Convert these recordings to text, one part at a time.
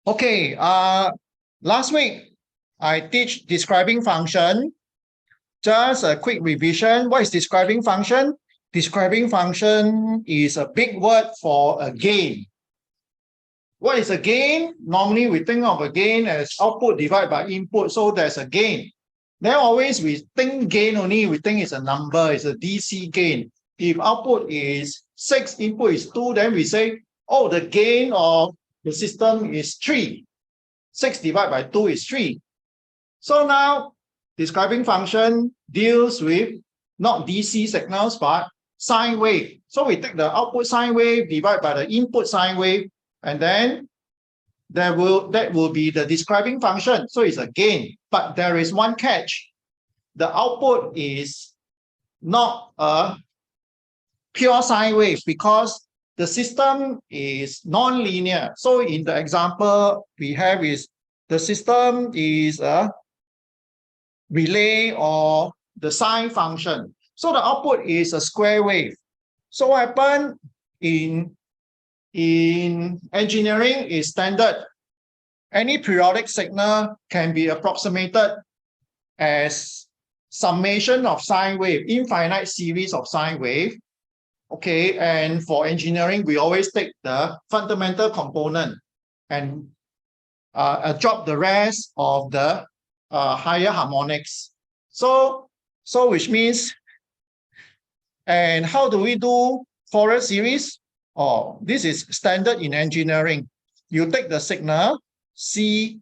Okay, last week I teach describing function. Just a quick revision. What is describing function? Describing function is a big word for a gain. What is a gain? Normally we think of a gain as output divided by input, so there's a gain. Then always we think gain only, we think it's a number, it's a DC gain. If output is 6, input is 2, then we say, oh, the gain of the system is 3. 6 divided by 2 is 3. So now, describing function deals with not DC signals, but sine wave. So we take the output sine wave divided by the input sine wave, and then that will be the describing function. So it's a gain. But there is one catch. The output is not a pure sine wave because the system is non-linear. So in the example we have is the system is a relay or the sine function. So the output is a square wave. So what happened in engineering is standard. Any periodic signal can be approximated as summation of sine wave, infinite series of sine wave. Okay, and for engineering, we always take the fundamental component and drop the rest of the higher harmonics. So which means, and how do we do Fourier series? Oh, this is standard in engineering. You take the signal C,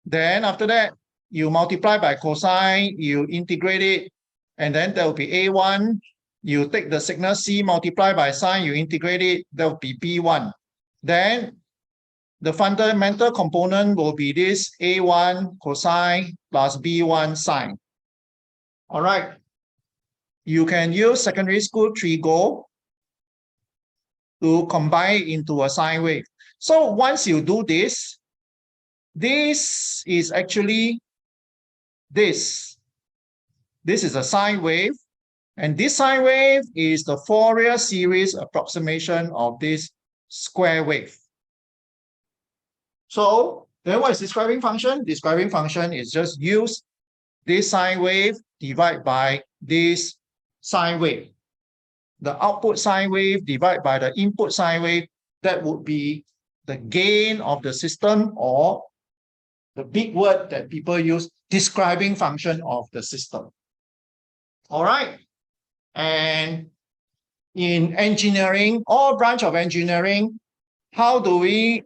then after that, you multiply by cosine, you integrate it, and then there will be A1. You take the signal C, multiply by sine, you integrate it, there will be B1. Then the fundamental component will be this A1 cosine plus B1 sine. All right. You can use secondary school trigo to combine it into a sine wave. So once you do this, this is actually this. This is a sine wave. And this sine wave is the Fourier series approximation of this square wave. So then what is describing function? Describing function is just use this sine wave divided by this sine wave. The output sine wave divided by the input sine wave, that would be the gain of the system, or the big word that people use, describing function of the system. All right. And in engineering, all branch of engineering, how do we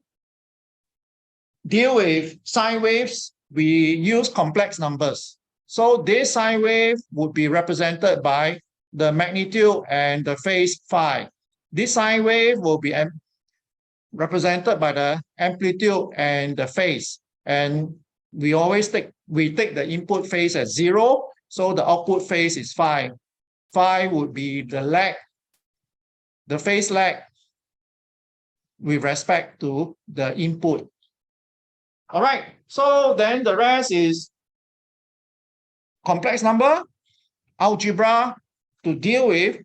deal with sine waves? We use complex numbers. So this sine wave would be represented by the magnitude and the phase phi. This sine wave will be represented by the amplitude and the phase. And we always take the input phase as 0, so the output phase is phi. Phi would be the lag, the phase lag with respect to the input. All right, so then the rest is complex number, algebra to deal with,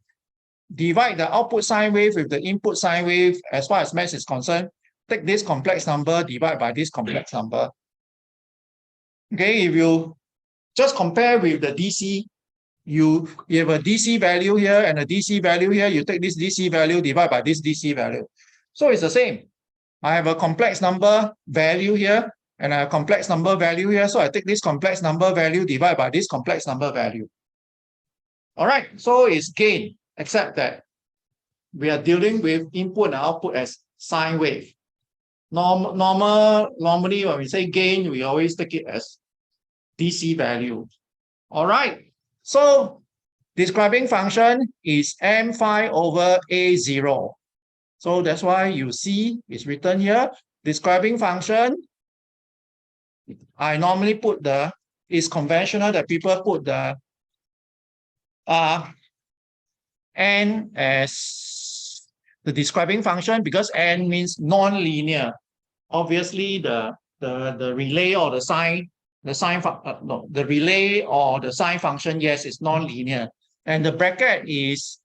divide the output sine wave with the input sine wave as far as math is concerned. Take this complex number, divide by this complex number. Okay, if you just compare with the DC, you have a DC value here and a DC value here, you take this DC value, divide by this DC value. So it's the same. I have a complex number value here and a complex number value here. So I take this complex number value, divide by this complex number value. All right, so it's gain, except that we are dealing with input and output as sine wave. Normally, when we say gain, we always take it as DC value. All right, so describing function is m phi over A0. So that's why you see it's written here. Describing function, I normally put it's conventional that people put the n as the describing function because n means non-linear. Obviously, the relay or the relay or the sine function, yes, is non-linear, and the bracket is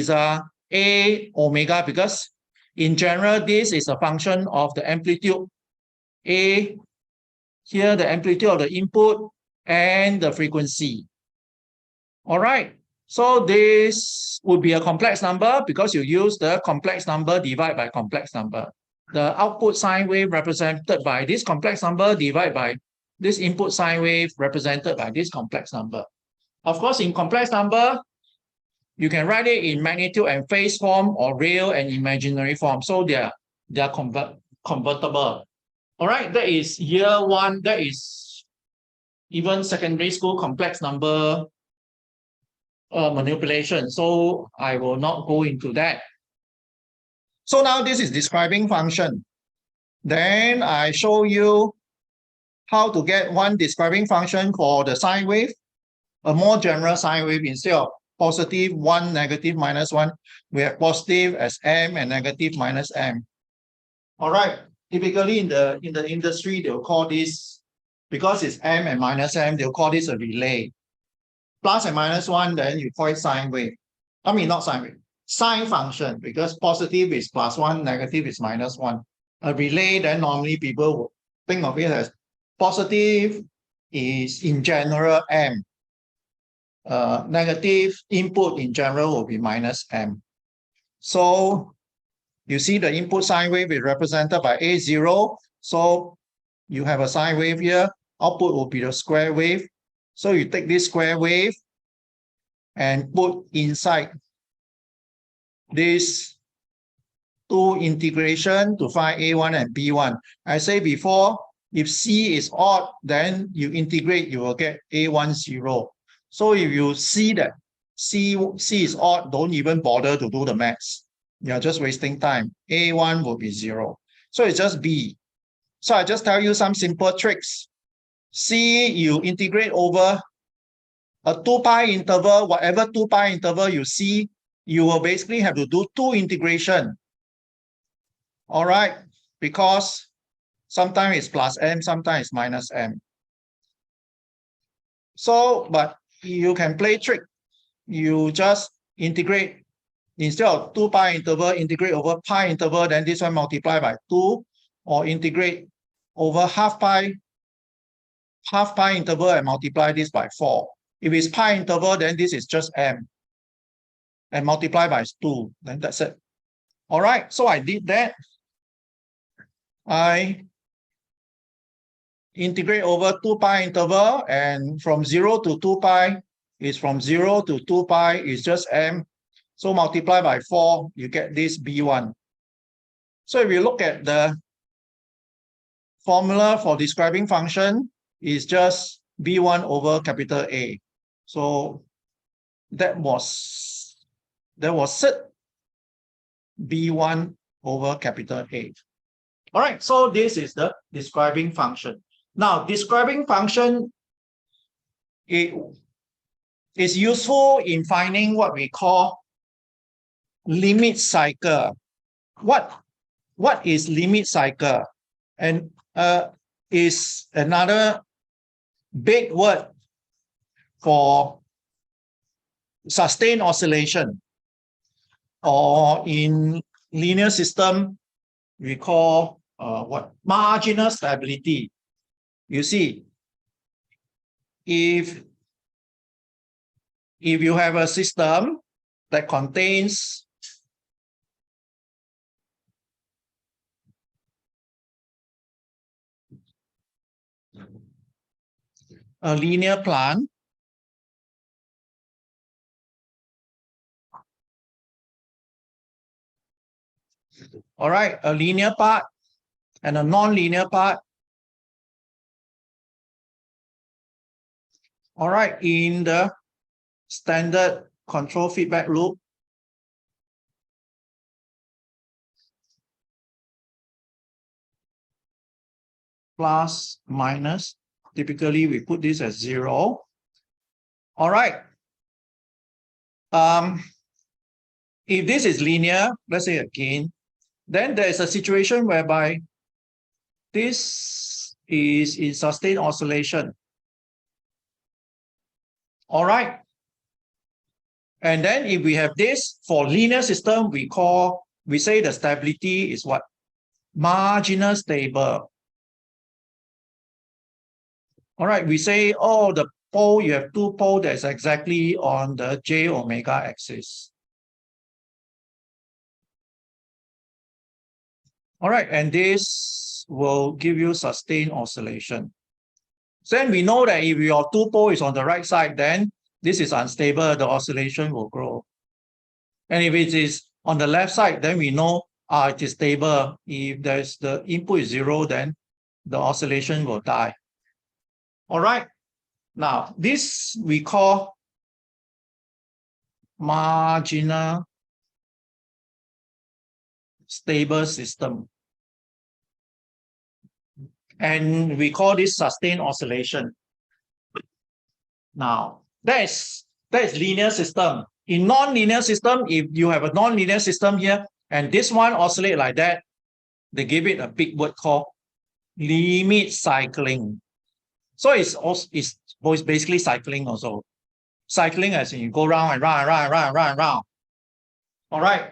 a omega because In general, this is a function of the amplitude A, here the amplitude of the input, and the frequency. All right. So this would be a complex number because you use the complex number divided by complex number. The output sine wave represented by this complex number divided by this input sine wave represented by this complex number. Of course, in complex number, you can write it in magnitude and phase form or real and imaginary form. So they are convertible. All right, that is year one. That is even secondary school complex number manipulation. So I will not go into that. So now this is describing function. Then I show you how to get one describing function for the sine wave, a more general sine wave. Instead of positive 1, negative minus 1, we have positive as m and negative minus m. All right. Typically in the industry, they'll call this, because it's m and minus m, they'll call this a relay. Plus and minus 1, then you call it sine wave. I mean, not sine wave, sine function, because positive is plus 1, negative is minus 1. A relay, then normally people will think of it as positive is in general m. Negative input in general will be minus m. So you see the input sine wave is represented by A0. So you have a sine wave here. Output will be the square wave. So you take this square wave and put inside this two integration to find A1 and B1. I say before, if C is odd, then you integrate, you will get A1 0. So if you see that C is odd, don't even bother to do the maths. You're just wasting time. A1 will be 0. So it's just B. So I just tell you some simple tricks. C, you integrate over a 2 pi interval, whatever 2 pi interval you see, you will basically have to do 2 integration. All right, because sometimes it's plus m, sometimes it's minus m. So, but you can play trick. You just integrate, instead of 2 pi interval, integrate over pi interval, then this one multiply by 2, or integrate over half pi interval and multiply this by 4. If it's pi interval, then this is just m and multiply by 2, then that's it. All right, so I did that. I integrate over 2 pi interval, and from 0 to 2 pi is from 0 to 2 pi is just m. So multiply by 4, you get this B1. So if you look at the formula for describing function, is just B1 over capital A. So that was it. B1 over capital A. All right, so this is the describing function. Now, describing function is useful in finding what we call limit cycle. What is limit cycle? And is another big word for sustained oscillation, or in linear system we call marginal stability. You see, if you have a system that contains a linear plant, all right, a linear part and a non-linear part. All right, in the standard control feedback loop, plus, minus, typically we put this as 0. All right. If this is linear, let's say again, then there is a situation whereby this is in sustained oscillation. All right. And then if we have this for linear system, we call we say the stability is what? Marginal stable. All right, we say, oh, the pole, you have two poles that's exactly on the J omega axis. All right, and this will give you sustained oscillation. Then we know that if your two pole is on the right side, then this is unstable, the oscillation will grow. And if it is on the left side, then we know it is stable. If there's the input is 0, then the oscillation will die. All right. Now, this we call marginal stable system. And we call this sustained oscillation. Now, that is linear system. In non-linear system, if you have a non-linear system here, and this one oscillate like that, they give it a big word called limit cycling. So it's basically cycling also. Cycling as in you go round and round and round and round and round and round. All right.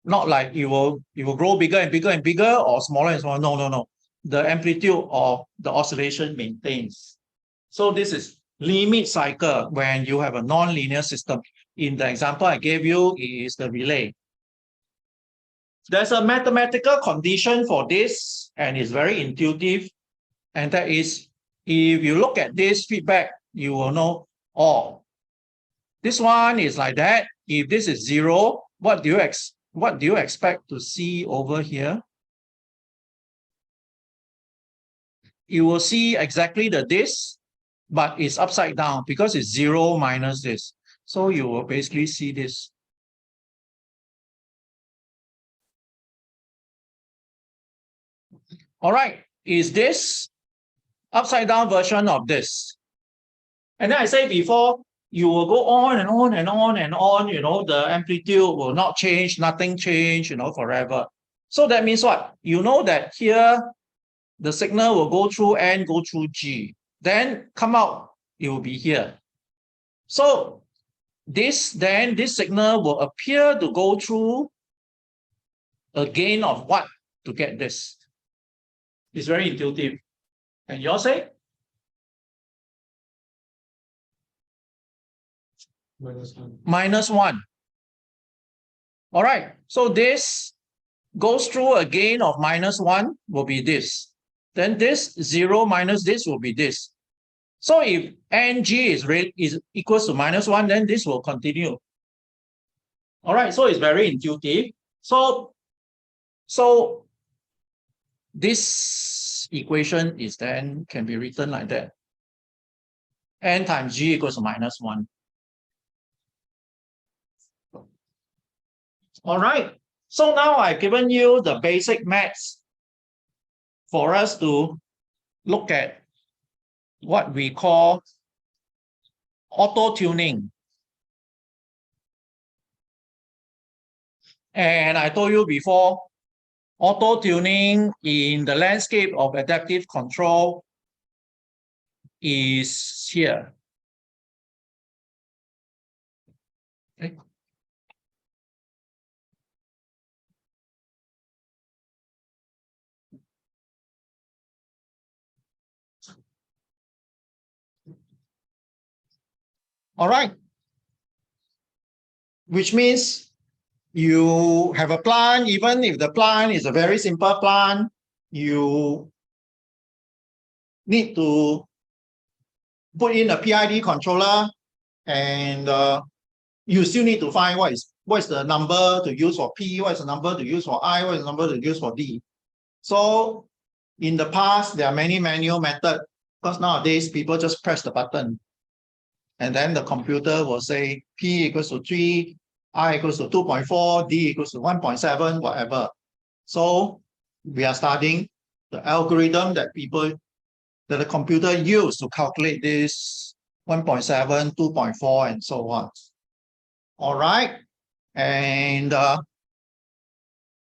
Not like you will grow bigger and bigger and bigger or smaller and smaller. No. The amplitude of the oscillation maintains. So this is limit cycle when you have a non-linear system. In the example I gave you is the relay. There's a mathematical condition for this, and it's very intuitive. And that is, if you look at this feedback, you will know, oh, this one is like that. If this is 0, what do you expect to see over here? You will see exactly this, but it's upside down because it's 0 minus this. So you will basically see this. All right, is this upside down version of this? And then I said before, you will go on and on and on and on, the amplitude will not change, nothing change, forever. So that means what? You know that here, the signal will go through N, go through G. Then come out, it will be here. So this signal will appear to go through a gain of what to get this? It's very intuitive. And you all say? Minus 1. All right. So this goes through a gain of minus 1 will be this. Then this 0 minus this will be this. So if Ng is equals to minus 1, then this will continue. All right. So it's very intuitive. So this equation is then can be written like that. N times G equals to minus 1. All right. So now I've given you the basic maths for us to look at what we call auto-tuning. And I told you before, auto-tuning in the landscape of adaptive control is here. Okay. All right. Which means you have a plant, even if the plant is a very simple plant, you need to put in a PID controller, and you still need to find what is the number to use for P, what is the number to use for I, what is the number to use for D. So in the past, there are many manual methods, because nowadays people just press the button. And then the computer will say P equals to 3, I equals to 2.4, D equals to 1.7, whatever. So we are studying the algorithm that the computer use to calculate this 1.7, 2.4, and so on. All right. And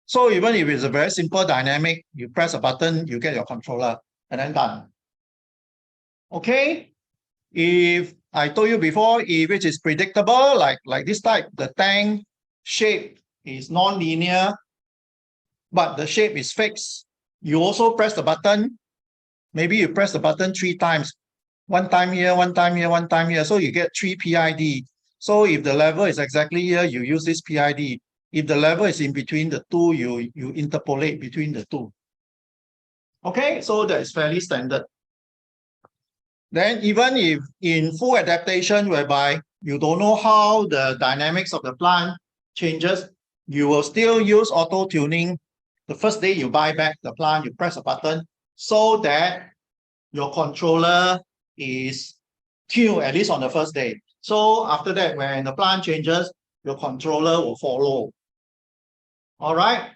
so even if it's a very simple dynamic, you press a button, you get your controller, and then done. Okay. If I told you before, if it is predictable, like this type, the tank shape is non-linear, but the shape is fixed. You also press the button. Maybe you press the button 3 times. 1 time here, 1 time here, 1 time here. So you get 3 PID. So if the level is exactly here, you use this PID. If the level is in between the two, you interpolate between the two. Okay, so that is fairly standard. Then even if in full adaptation, whereby you don't know how the dynamics of the plant changes, you will still use auto tuning. The first day you buy back the plant, you press a button so that your controller is tuned at least on the first day. So after that, when the plant changes, your controller will follow. All right.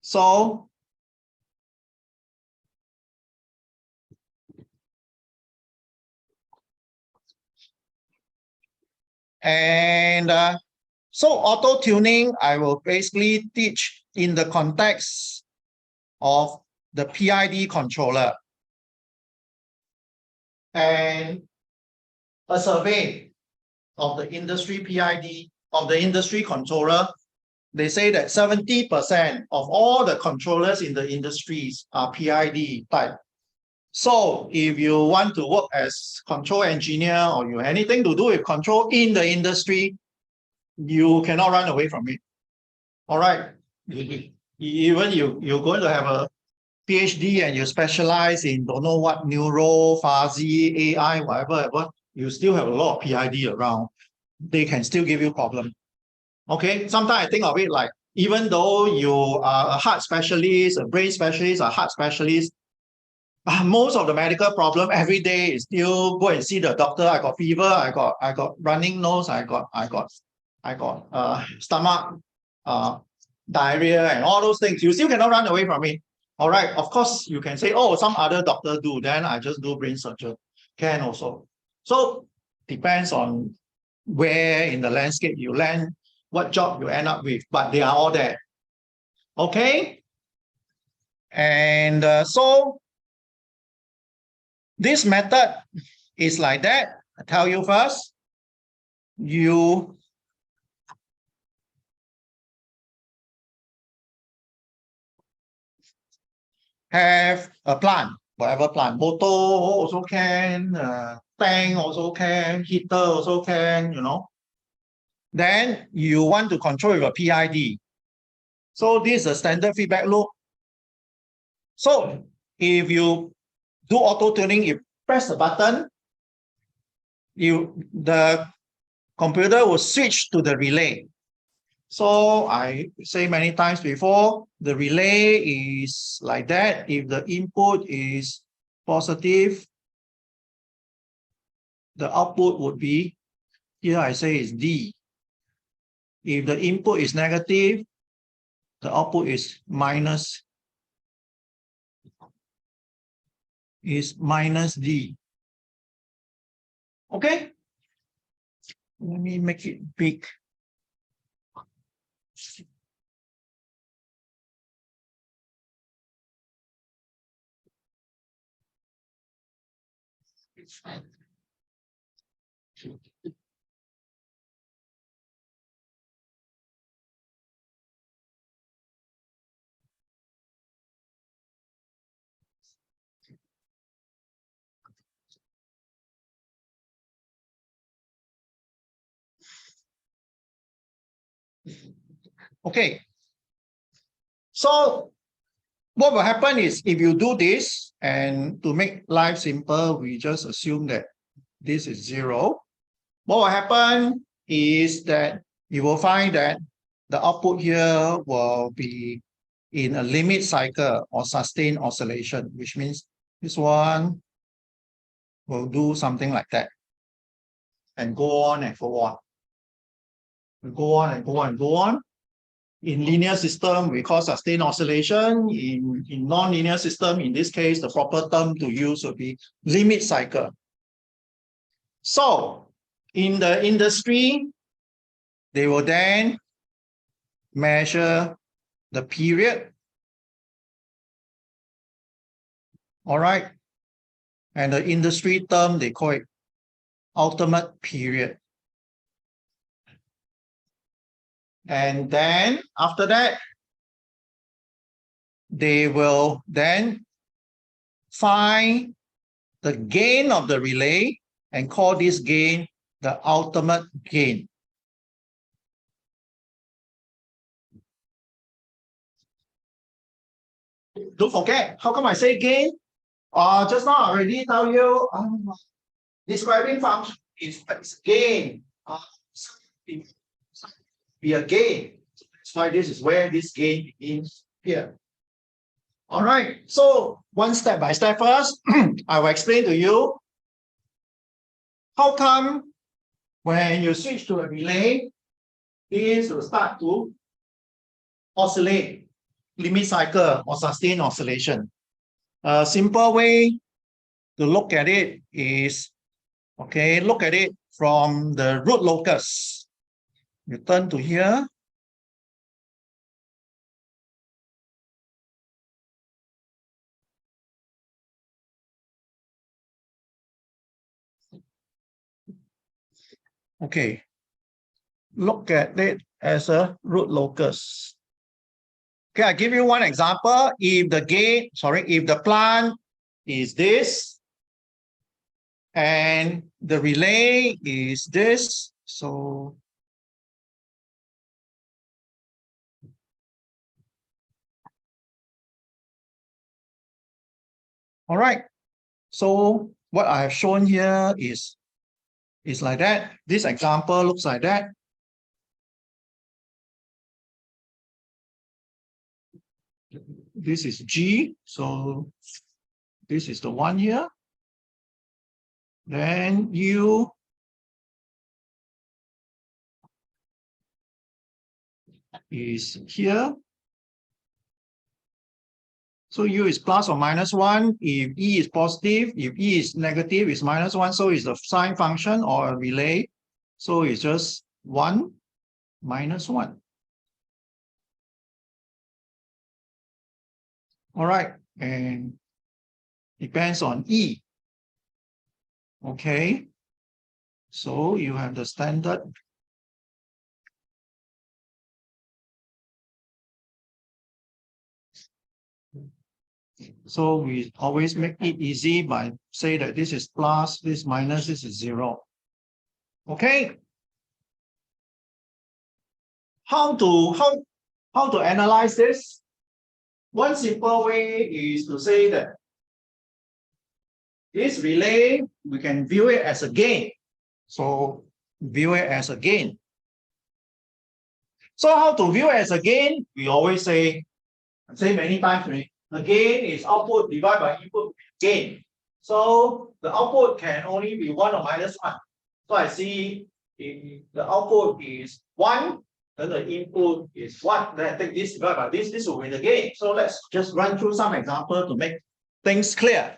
So so auto tuning, I will basically teach in the context of the PID controller. And a survey of the industry PID, of the industry controller, they say that 70% of all the controllers in the industries are PID type. So if you want to work as control engineer or you have anything to do with control in the industry, you cannot run away from it. All right. Even you're going to have a PhD and you specialize in don't know what neuro, fuzzy, AI, whatever, you still have a lot of PID around. They can still give you problem. Okay, sometimes I think of it like, even though you are a heart specialist, a brain specialist, a heart specialist, most of the medical problem every day is still go and see the doctor. I got fever, I got running nose, I got stomach diarrhea and all those things. You still cannot run away from it. All right, of course you can say, oh, some other doctor do, then I just do brain surgery. Can also. So depends on where in the landscape you land, what job you end up with, but they are all there. Okay. And so this method is like that. I tell you first, you have a plant, whatever plant, motor also can, tank also can, heater also can, you know. Then you want to control your PID. So this is a standard feedback loop. So if you do auto tuning, you press the button, the computer will switch to the relay. So I say many times before, the relay is like that. If the input is positive, the output would be, here I say is D. If the input is negative, the output is minus D. Okay? Let me make it big. Okay. So what will happen is if you do this, and to make life simple, we just assume that this is 0. What will happen is that you will find that the output here will be in a limit cycle or sustained oscillation, which means this one will do something like that and go on and go on. Go on and go on and go on. In linear system, we call sustained oscillation. In non-linear system, in this case, the proper term to use would be limit cycle. So in the industry, they will then measure the period. All right. And the industry term, they call it ultimate period. And then after that, they will then find the gain of the relay and call this gain the ultimate gain. Don't forget, how come I say gain? Just now I already tell you, describing function is gain. Be a gain. That's why this is where this gain is here. All right, so one step by step first, I will explain to you how come when you switch to a relay, this will start to oscillate, limit cycle or sustained oscillation. A simple way to look at it is, okay, look at it from the root locus. You turn to here. Okay, look at it as a root locus. Okay, I give you one example. If the plant is this and the relay is this, so all right. So what I have shown here is like that. This example looks like that. This is G, so this is the one here. Then U is here. So U is plus or minus 1. If E is positive, if E is negative, it's minus 1. So it's the sine function or a relay. So it's just 1 minus 1. All right, and depends on E. Okay, so you have the standard. So we always make it easy by say that this is plus, this minus, this is 0. Okay. How to analyze this? One simple way is to say that this relay, we can view it as a gain. So view it as a gain. So how to view it as a gain? We always say many times, the gain is output divided by input gain. So the output can only be 1 or minus 1. So I see if the output is 1, then the input is 1. Then I take this divided by this. This will be the gain. So let's just run through some example to make things clear.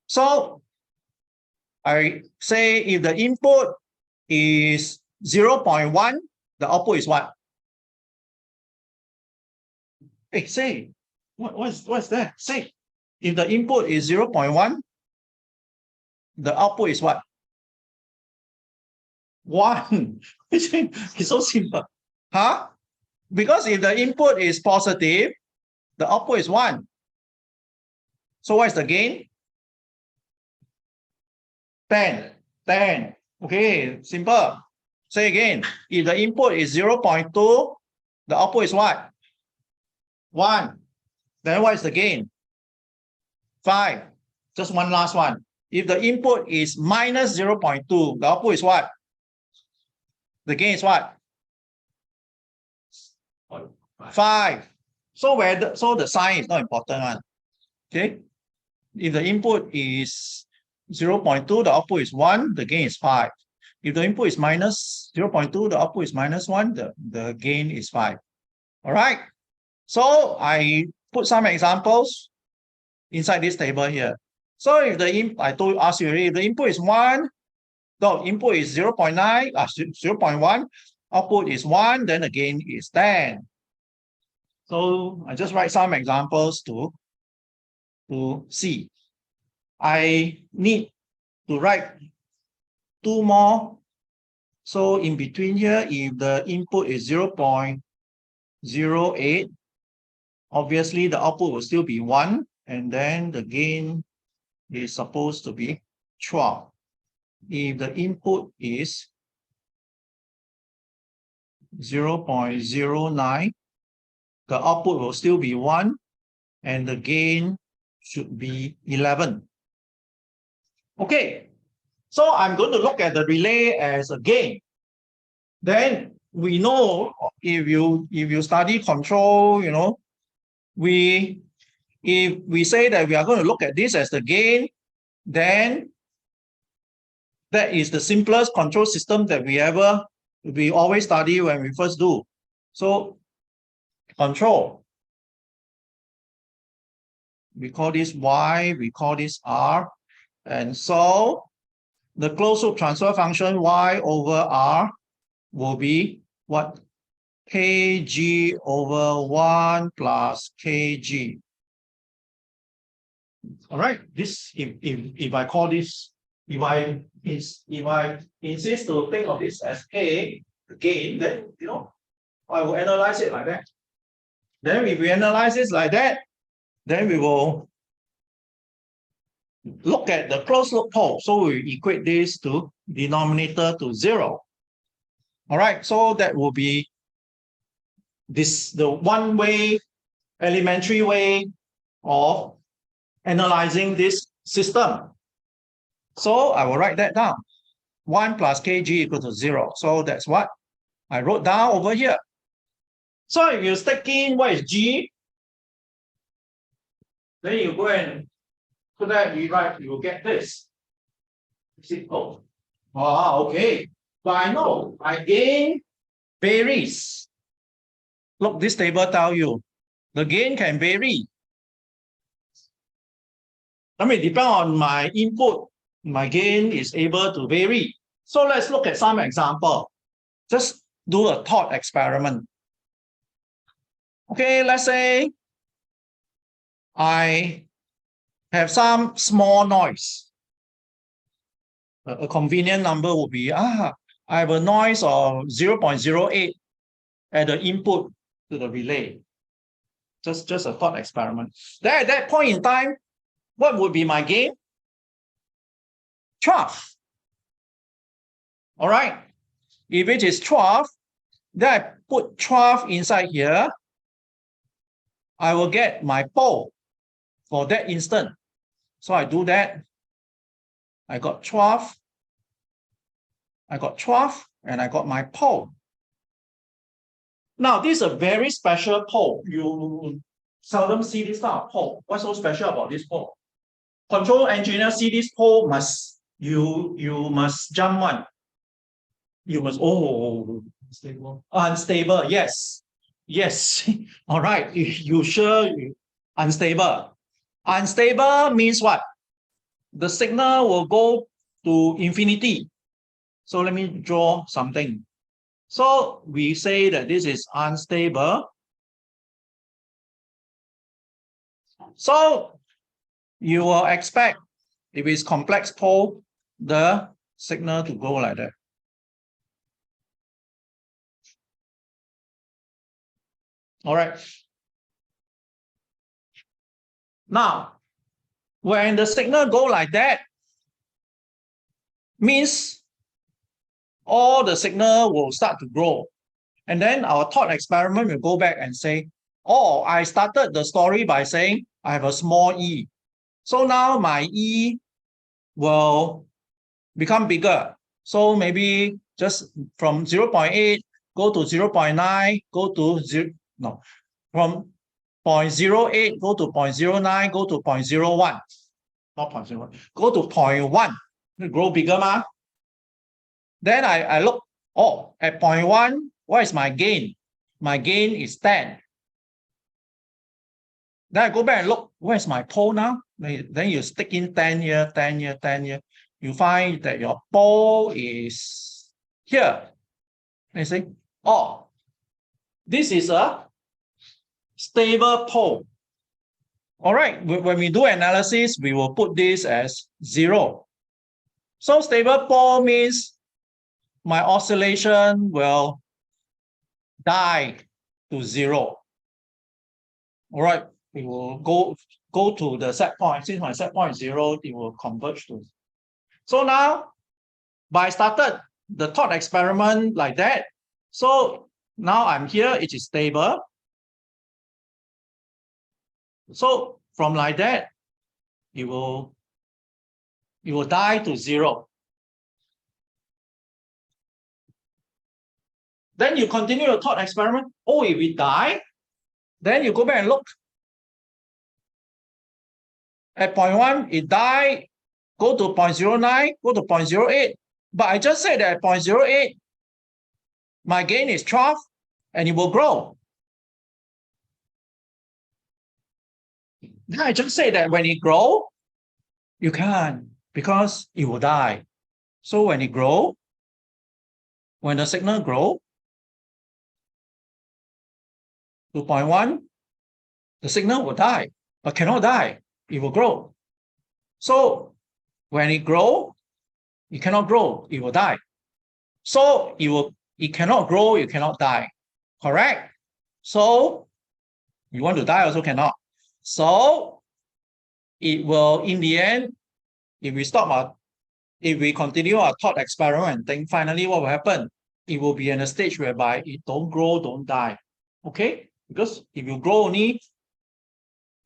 So I say if the input is 0.1, the output is what? Hey, say, what's that? Say, if the input is 0.1, the output is what? 1. It's so simple. Huh? Because if the input is positive, the output is 1. So what is the gain? 10. Okay, simple. Say again. If the input is 0.2, the output is what? 1. Then what is the gain? 5. Just one last one. If the input is minus 0.2, the output is what? The gain is what? 5. So the sign is not important one. Okay. If the input is 0.2, the output is 1, the gain is 5. If the input is minus 0.2, the output is minus 1, the gain is 5. All right. So I put some examples inside this table here. So if the ask you already, if the input is 1, no, input is 0.9, 0.1, output is 1, then the gain is 10. So I just write some examples to see. I need to write 2 more. So in between here, if the input is 0.08, obviously the output will still be 1, and then the gain is supposed to be 12. If the input is 0.09, the output will still be 1, and the gain should be 11. Okay, so I'm going to look at the relay as a gain. Then we know if you study control, you know, if we say that we are going to look at this as the gain, then that is the simplest control system that we always study when we first do. So control, we call this Y, we call this R, and so the closed loop transfer function Y over R will be what? Kg over 1 plus Kg. All right, this if I call this, if I insist to think of this as K, the gain, then you know I will analyze it like that. Then if we analyze this like that, then we will look at the closed loop pole. So we equate this to denominator to 0. All right, so that will be the one-way, elementary way of analyzing this system. So I will write that down. 1 plus Kg equal to 0. So that's what I wrote down over here. So if you stick in what is G, then you go and put that, rewrite, you will get this. Oh, okay. But I know my gain varies. Look, this table tells you the gain can vary. I mean, depend on my input, my gain is able to vary. So let's look at some example. Just do a thought experiment. Okay, let's say I have some small noise. A convenient number would be, I have a noise of 0.08 at the input to the relay. Just a thought experiment. Then at that point in time, what would be my gain? 12. All right. If it is 12, then I put 12 inside here. I will get my pole for that instant. So I do that. I got 12. I got 12, and I got my pole. Now, this is a very special pole. You seldom see this type of pole. What's so special about this pole? Control engineer see this pole, you must jump one. You must, unstable. Yes. All right. You sure unstable? Unstable means what? The signal will go to infinity. So let me draw something. So we say that this is unstable. So you will expect, if it's complex pole, the signal to go like that. All right. Now, when the signal go like that, means all the signal will start to grow. And then our thought experiment will go back and say, oh, I started the story by saying I have a small e. So now my e will become bigger. So maybe just from 0.8, go to 0.9, go to 0, no, from 0.08, go to 0.09, go to 0.01. Not 0.01, go to 0.1. Grow bigger, ma. Then I look, oh, at 0.1, what is my gain? My gain is 10. Then I go back and look, where's my pole now? Then you stick in 10 here, 10 here, 10 here. You find that your pole is here. And you say, oh, this is a stable pole. All right, when we do analysis, we will put this as 0. So stable pole means my oscillation will die to 0. All right, we will go to the set point. Since my set point is 0, it will converge to. So now, I started the thought experiment like that. So now I'm here, it is stable. So from like that, it will die to 0. Then you continue your thought experiment. Oh, if it die, then you go back and look. At point 1, it died, go to 0.09, go to 0.08. But I just said that at 0.08, my gain is 12, and it will grow. Then I just say that when it grow, you can't, because it will die. So when it grow, when the signal grow to 0.1, the signal will die, but cannot die. It will grow. So when it grow, it cannot grow, it will die. So it cannot grow, it cannot die. Correct? So you want to die also cannot. So it will, in the end, if we continue our thought experiment, then finally what will happen? It will be in a stage whereby it don't grow, don't die. Okay? Because if you grow only,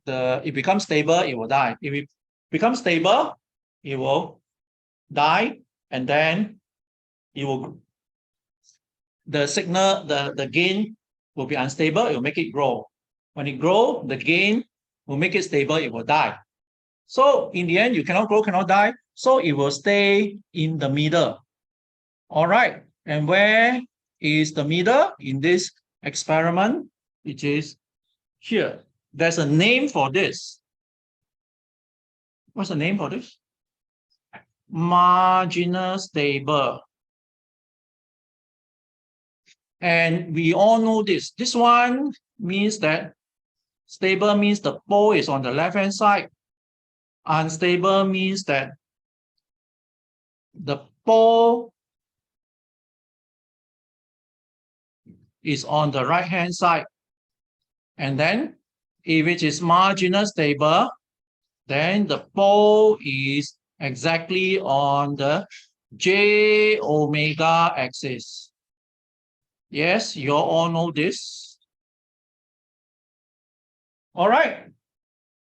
it becomes stable, it will die. If it becomes stable, it will die, and then the signal, the gain will be unstable, it will make it grow. When it grow, the gain will make it stable, it will die. So in the end, you cannot grow, cannot die, so it will stay in the middle. All right, and where is the middle in this experiment? It is here. There's a name for this. What's the name for this? Marginal stable. And we all know this. This one means that stable means the pole is on the left-hand side. Unstable means that the pole is on the right-hand side. And then if it is marginal stable, then the pole is exactly on the J omega axis. Yes, you all know this. All right.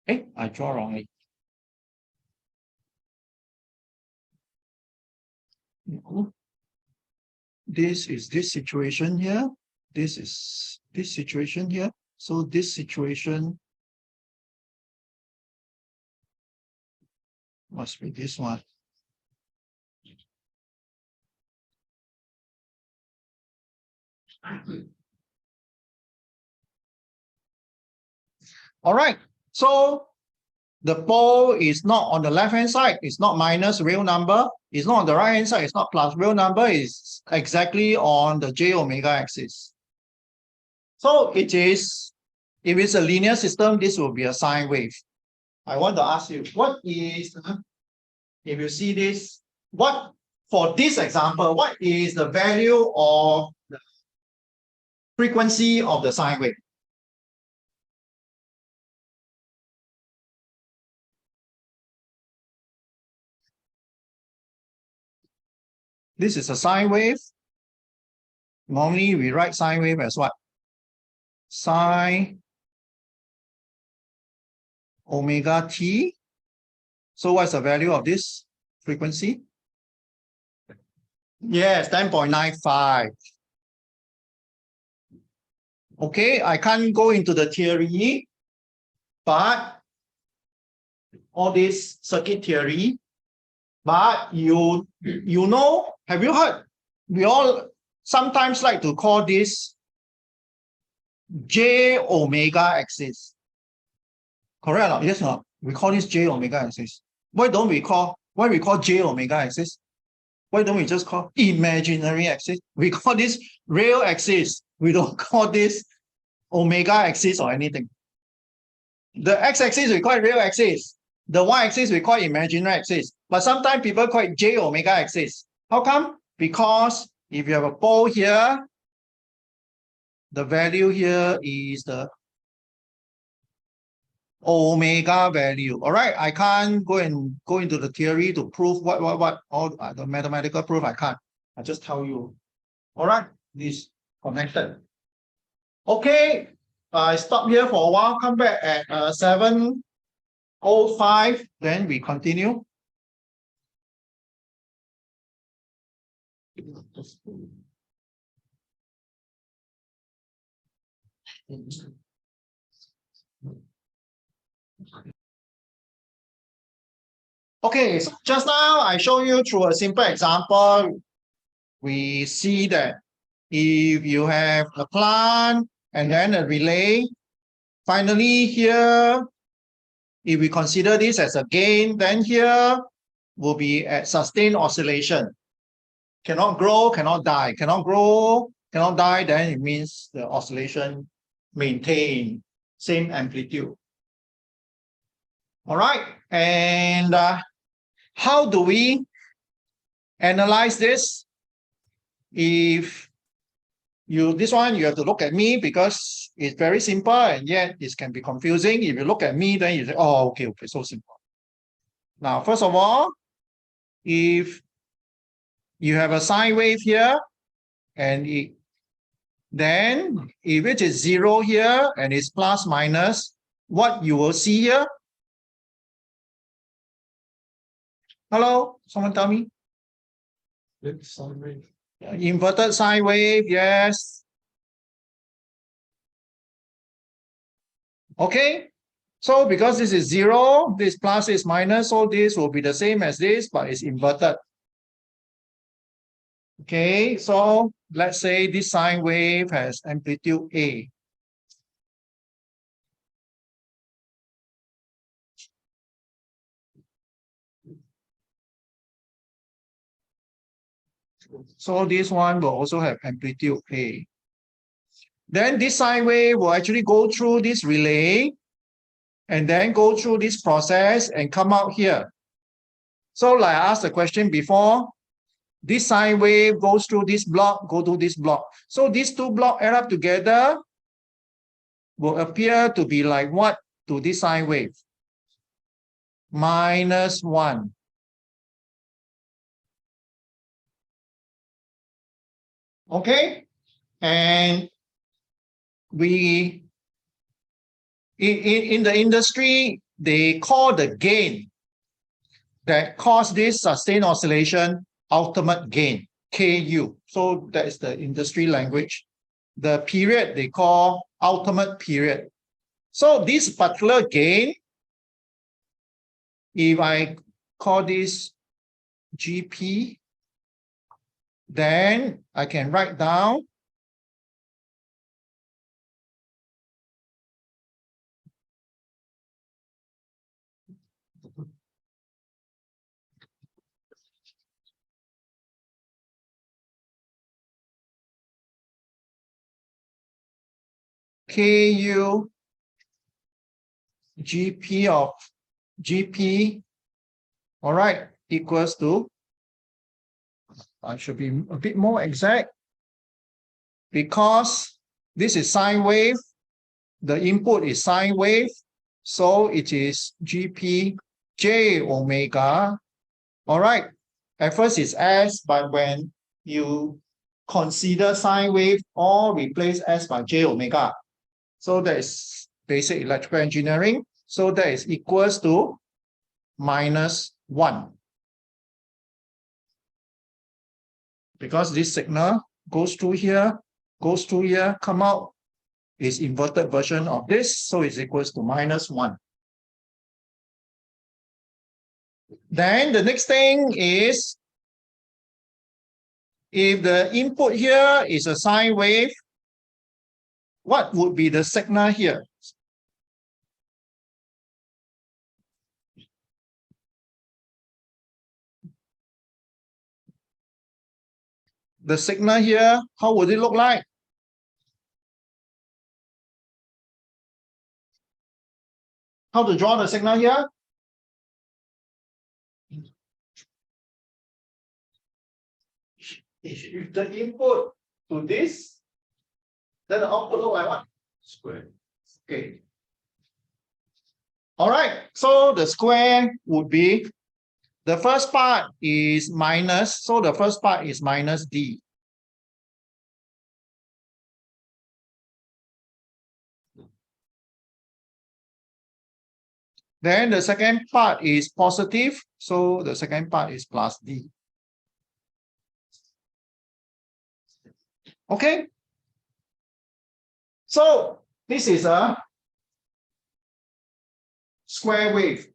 Hey, I draw wrongly. This is this situation here. This is this situation here. So this situation must be this one. All right. So the pole is not on the left-hand side. It's not minus real number. It's not on the right-hand side. It's not plus real number. It's exactly on the J omega axis. So it is, if it's a linear system, this will be a sine wave. I want to ask you, what is, if you see this, what, for this example, what is the value of the frequency of the sine wave? This is a sine wave. Normally, we write sine wave as what? Sine omega t. So what's the value of this frequency? Yes, 10.95. Okay, I can't go into the theory, but all this circuit theory, but you know, have you heard? We all sometimes like to call this J omega axis. Correct or not? Yes or not? We call this J omega axis. Why we call J omega axis? Why don't we just call imaginary axis? We call this real axis. We don't call this omega axis or anything. The x-axis we call real axis. The y-axis we call imaginary axis. But sometimes people call it j omega axis. How come? Because if you have a pole here, the value here is the omega value. All right, I can't go into the theory to prove what all the mathematical proof. I can't. I just tell you. All right, this connected. Okay, I stop here for a while. Come back at 7:05. Then we continue. Okay, so just now I show you through a simple example. We see that if you have a plant and then a relay, finally here, if we consider this as a gain, then here will be at sustained oscillation. Cannot grow, cannot die. Cannot grow, cannot die, then it means the oscillation maintain same amplitude. All right, and how do we analyze this? If this one, you have to look at me because it's very simple and yet it can be confusing. If you look at me, then you say, oh, okay, so simple. Now, first of all, if you have a sine wave here, and then if it is 0 here and it's plus minus, what you will see here? Hello, someone tell me. Sine wave. Inverted sine wave, yes. Okay, so because this is 0, this plus is minus, so this will be the same as this, but it's inverted. Okay, so let's say this sine wave has amplitude A. So this one will also have amplitude A. Then this sine wave will actually go through this relay and then go through this process and come out here. So like I asked the question before, this sine wave goes through this block, go to this block. So these two blocks add up together will appear to be like what to this sine wave? -1. Okay, and we in the industry, they call the gain that cause this sustained oscillation ultimate gain, KU. So that is the industry language. The period they call ultimate period. So this particular gain, if I call this GP, then I can write down KU GP of GP, all right, equals to, I should be a bit more exact, because this is sine wave, the input is sine wave, so it is GP j omega. All right, at first it's S, but when you consider sine wave, or replace S by j omega. So that is basic electrical engineering. So that is equals to -1. Because this signal goes through here, come out, is inverted version of this, so it's equals to -1. Then the next thing is, if the input here is a sine wave, what would be the signal here? The signal here, how would it look like? How to draw the signal here? If the input to this, then the output look like what? Square. Okay. All right. So the square would be, the first part is minus. So the first part is minus D. Then the second part is positive. So the second part is plus D. Okay. So this is a square wave,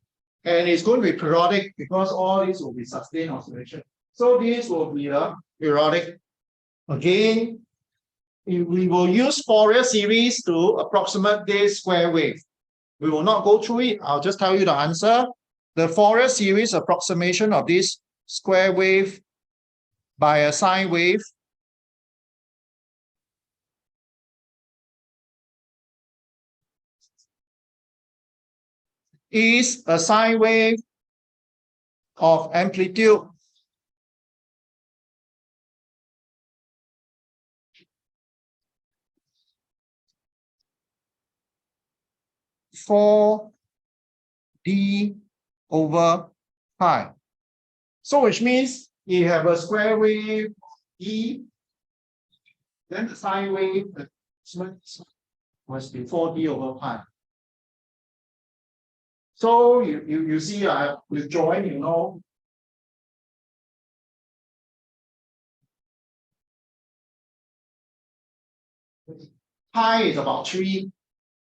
and it's going to be periodic because all this will be sustained oscillation. So this will be a periodic. Again, we will use Fourier series to approximate this square wave. We will not go through it. I'll just tell you the answer. The Fourier series approximation of this square wave by a sine wave is a sine wave of amplitude for D over pi. So which means you have a square wave E, then the sine wave must be 4D over pi. So you see, with join, you know, pi is about 3.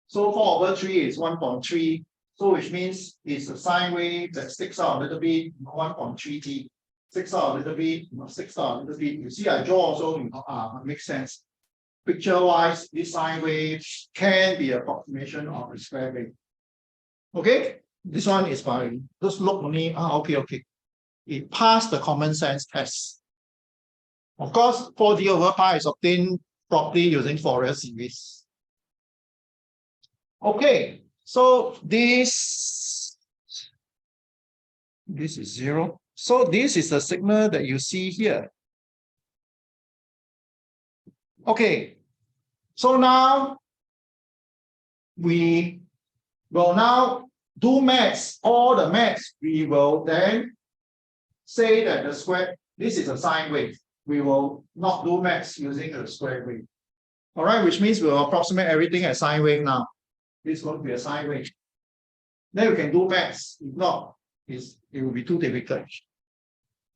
So 4 over 3 is 1.3. So which means it's a sine wave that sticks out a little bit, 1.3T. Sticks out a little bit, sticks out a little bit. You see, I draw also, it makes sense. Picture-wise, this sine wave can be an approximation of a square wave. Okay, this one is by just look only. Okay. It passed the common sense test. Of course, 4D over pi is obtained properly using Fourier series. Okay, so this is 0. So this is the signal that you see here. Okay, so now we will now do maths, all the maths. We will then say that the square, this is a sine wave. We will not do maths using a square wave. All right, which means we will approximate everything as sine wave now. This is going to be a sine wave. Then you can do maths. If not, it will be too difficult.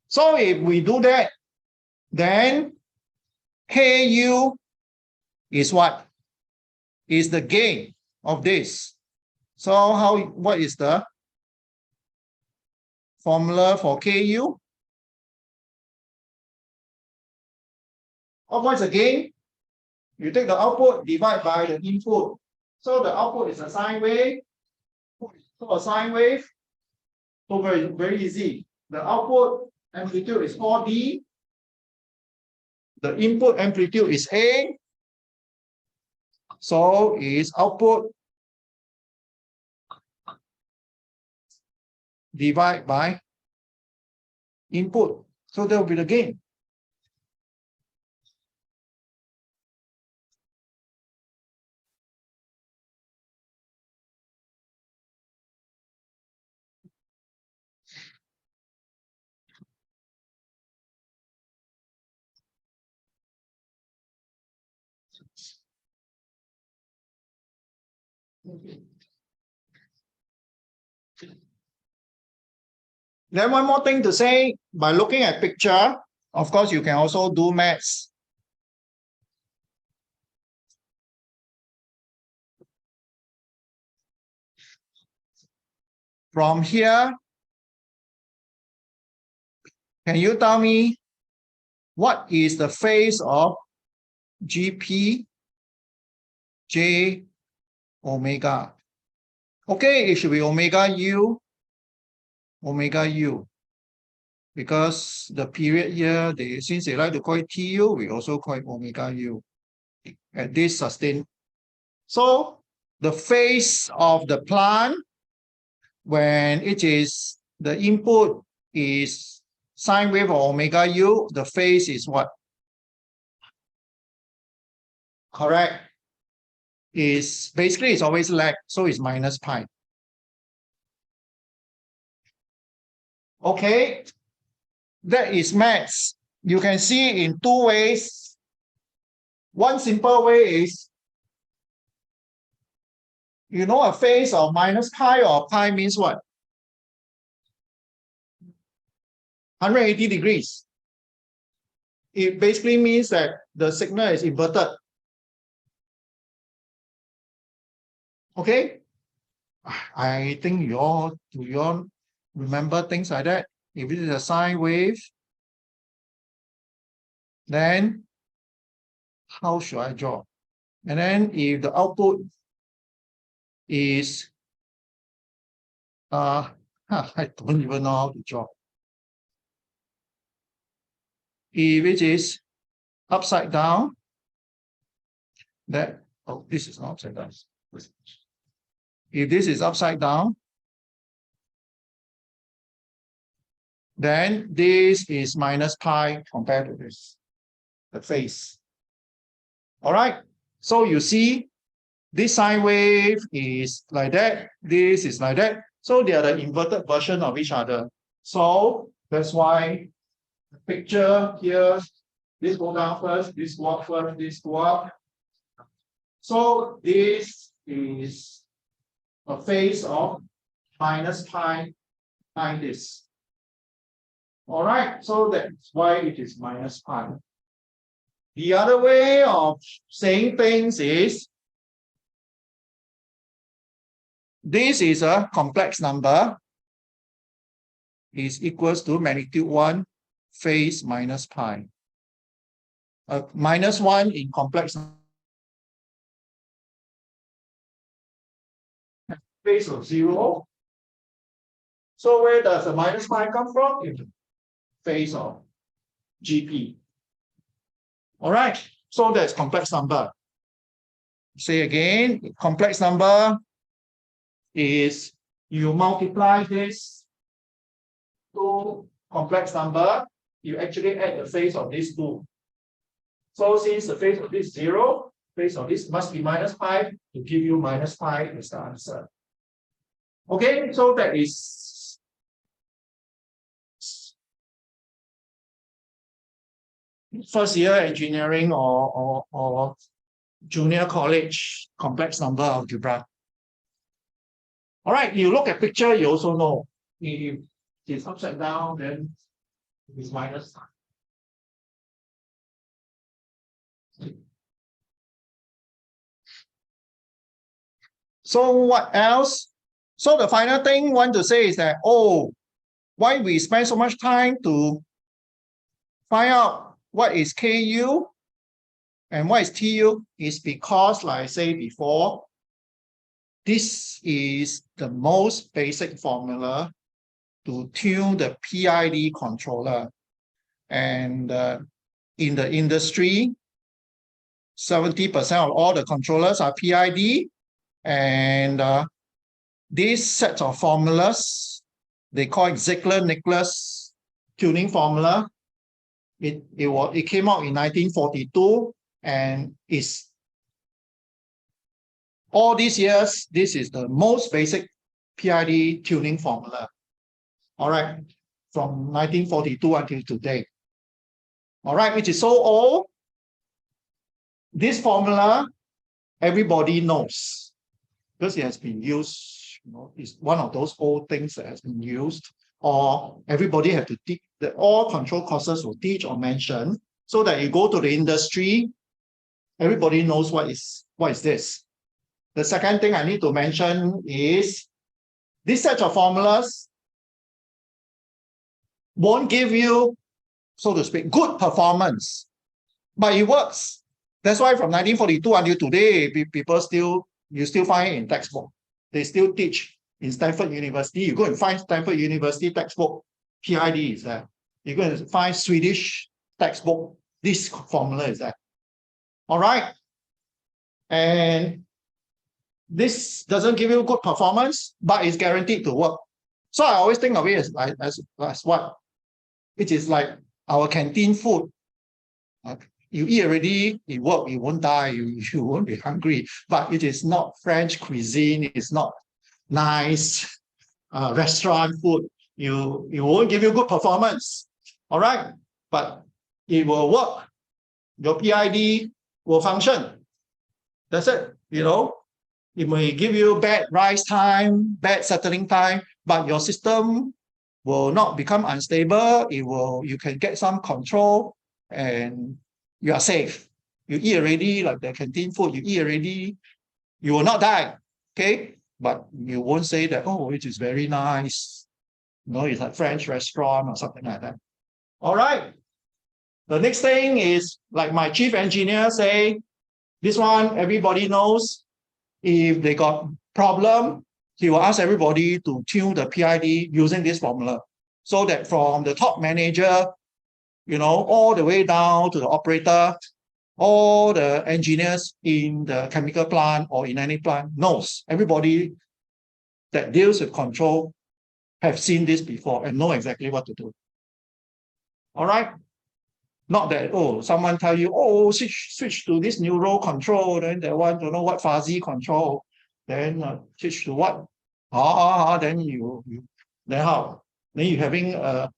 So if we do that, then Ku is what? Is the gain of this. So what is the formula for Ku? What is the gain? You take the output, divide by the input. So the output is a sine wave. So a sine wave. So very easy. The output amplitude is 4D. The input amplitude is A. So is output divide by input. So that will be the gain. Then one more thing to say, by looking at picture, of course, you can also do maths. From here, can you tell me what is the phase of GP J omega? Okay, it should be omega U, because the period here, since they like to call it TU, we also call it omega U at this sustained. So the phase of the plant when it is the input is sine wave or omega u, the phase is what? Correct. Is basically it's always lag, so it's minus pi. Okay, that is maths. You can see in two ways. One simple way is, you know, a phase of minus pi or pi means what? 180 degrees. It basically means that the signal is inverted. Okay? I think you all remember things like that. If it is a sine wave, then how should I draw? And then if the output is I don't even know how to draw. If it is upside down, that this is not upside down. If this is upside down, then this is minus pi compared to this, the phase. All right. So you see, this sine wave is like that. This is like that. So they are the inverted version of each other. So that's why the picture here, this go down first, this go up first, this go up. So this is a phase of minus pi times this. All right, so that's why it is minus pi. The other way of saying things is, this is a complex number, is equals to magnitude 1 phase minus pi. Minus 1 in complex phase of 0. So where does the minus pi come from? In the phase of GP. All right, so that's complex number. Say again, complex number is you multiply this to complex number, you actually add the phase of these two. So since the phase of this 0, phase of this must be minus pi to give you minus pi is the answer. Okay, so that is first year engineering or junior college complex number algebra. All right, you look at picture, you also know if it's upside down, then it's minus. So what else? So the final thing I want to say is that, why we spend so much time to find out what is KU and what is TU is because, like I said before, this is the most basic formula to tune the PID controller. And in the industry, 70% of all the controllers are PID. And this set of formulas, they call it Ziegler-Nicholas tuning formula. It came out in 1942 and is all these years, this is the most basic PID tuning formula. All right, from 1942 until today. All right, which is so old. This formula, everybody knows because it has been used. You know, it's one of those old things that has been used, or everybody have to teach. That all control courses will teach or mention, so that you go to the industry, everybody knows what is this. The second thing I need to mention is this set of formulas won't give you, so to speak, good performance, but it works. That's why from 1942 until today, you still find it in textbook. They still teach in Stanford University. You go and find Stanford University textbook, PID is there. You're going to find Swedish textbook, this formula is there. All right. And this doesn't give you good performance, but it's guaranteed to work. So I always think of it as what? It is like our canteen food. You eat already, it work, you won't die, you won't be hungry. But it is not French cuisine, it's not nice restaurant food. You won't give you good performance. All right, but it will work. Your PID will function. That's it. It may give you bad rise time, bad settling time, but your system will not become unstable. You can get some control and you are safe. You eat already, like the canteen food, you eat already, you will not die. Okay. But you won't say that, oh, it is very nice. It's like French restaurant or something like that. All right. The next thing is, like my chief engineer say, this one everybody knows. If they got problem, he will ask everybody to tune the PID using this formula. So that from the top manager, all the way down to the operator, all the engineers in the chemical plant or in any plant knows. Everybody that deals with control have seen this before and know exactly what to do. All right. Not that, someone tell you, switch to this neural control, then that one don't know what fuzzy control, then switch to what? Then then how? Then you having a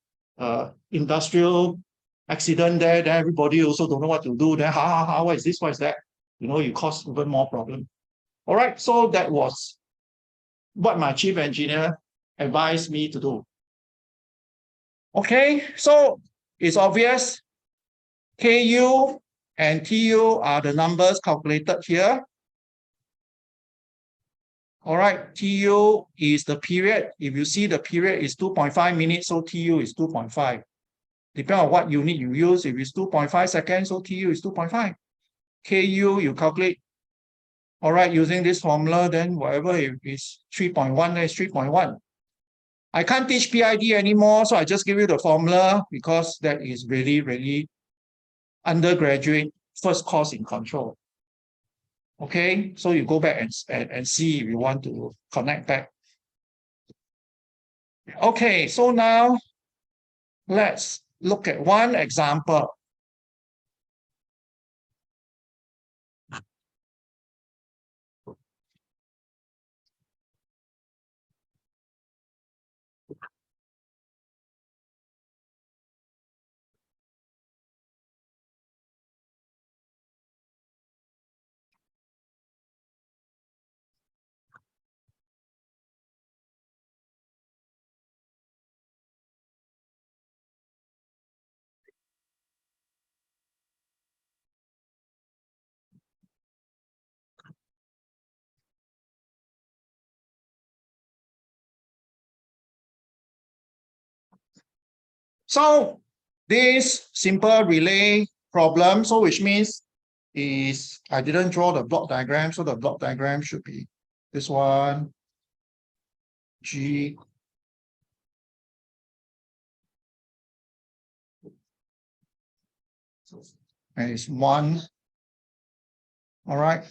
industrial accident there, then everybody also don't know what to do. Then what is this? What is that? You cause even more problem. All right, so that was what my chief engineer advised me to do. Okay, so it's obvious. KU and TU are the numbers calculated here. All right, TU is the period. If you see the period is 2.5 minutes, so TU is 2.5. Depending on what unit you use, if it's 2.5 seconds, so TU is 2.5. KU, you calculate, all right, using this formula, then whatever it is 3.1, then it's 3.1. I can't teach PID anymore, so I just give you the formula because that is really, really undergraduate first course in control. Okay, so you go back and see if you want to connect back. Okay, so now let's look at one example. So this simple relay problem, so which means is I didn't draw the block diagram, so the block diagram should be this one, G. And it's 1. All right.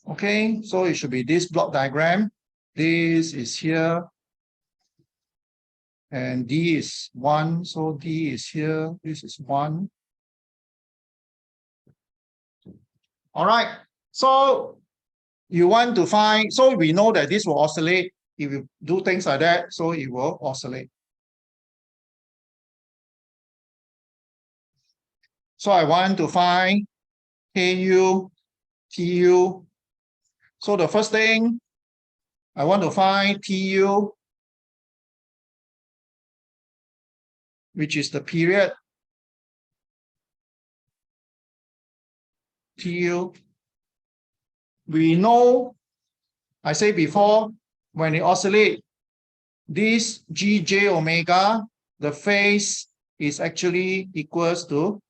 Okay, so it should be this block diagram. This is here. And D is 1, so D is here. This is 1. All right, so you want to find, so we know that this will oscillate. If you do things like that, so it will oscillate. So I want to find KU, TU. So the first thing, I want to find TU, which is the period. TU. We know, I said before, when it oscillates, this GJ omega, the phase is actually equals to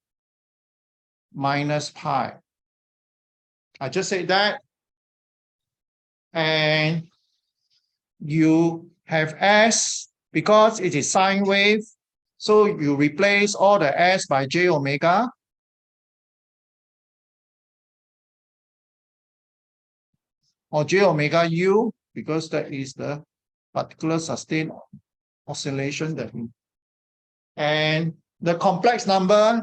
minus pi. I just said that. And you have S, because it is sine wave, So you replace all the S by j omega. Or j omega u, because that is the particular sustained oscillation that we. And the complex number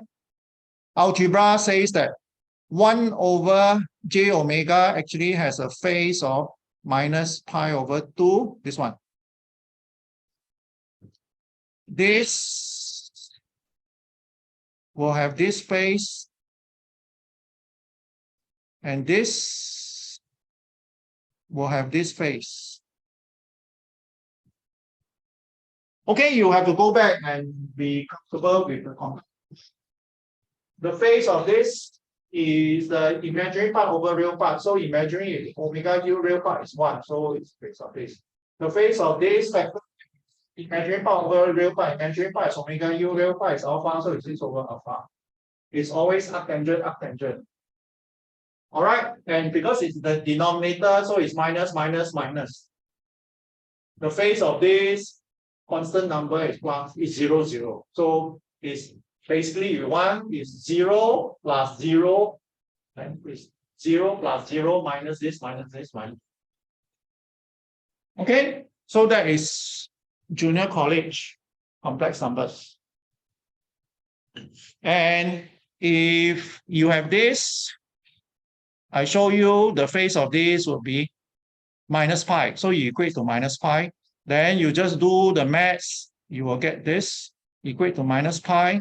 algebra says that 1 over j omega actually has a phase of minus pi over 2, this one. This will have this phase, and this will have this phase. Okay, you have to go back and be comfortable with the complex. The phase of this is the imaginary part over real part. So imaginary omega u, real part is 1. So it's phase of this. The phase of this factor, imaginary part over real part, imaginary part is omega u, real part is alpha, so it's this over alpha. It's always arctangent, arctangent. All right, and because it's the denominator, so it's minus, minus, minus. The phase of this constant number is plus, is 0, 0. So it's basically you want is 0 plus 0, and it's 0 plus 0 minus this, minus this, minus. Okay, so that is junior college complex numbers. And if you have this, I show you the phase of this will be minus pi. So you equate to minus pi. Then you just do the maths. You will get this equate to minus pi.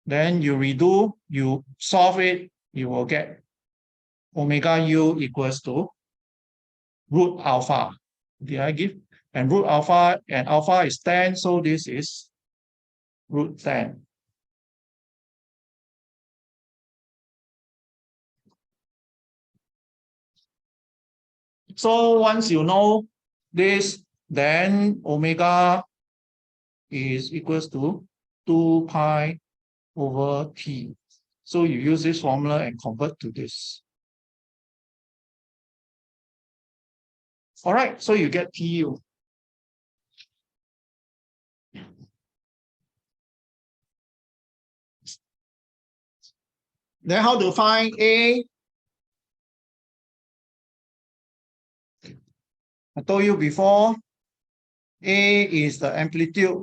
Then you redo, you solve it, you will get omega u equals to root alpha. Did I give? And root alpha, and alpha is 10, so this is root 10. So once you know this, then omega is equals to 2 pi over t. So you use this formula and convert to this. All right, so you get TU. Then how to find A? I told you before, A is the amplitude.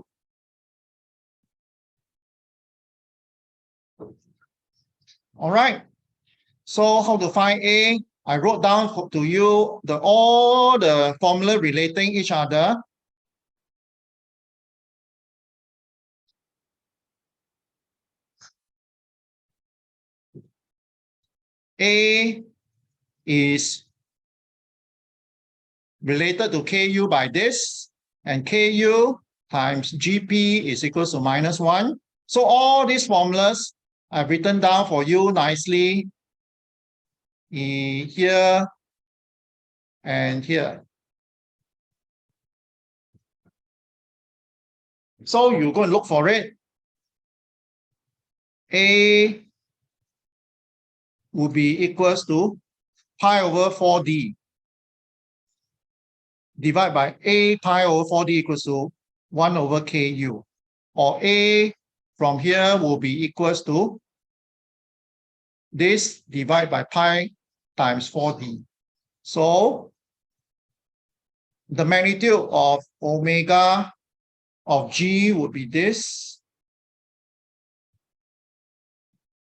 All right, so how to find A? I wrote down to you all the formula relating each other. A is related to Ku by this, and Ku times Gp is equals to minus 1. So all these formulas I've written down for you nicely here and here. So you go and look for it. A would be equals to pi over 4d. Divide by A pi over 4d equals to 1 over Ku. Or A from here will be equals to this divided by pi times 4d. So the magnitude of omega of G would be this.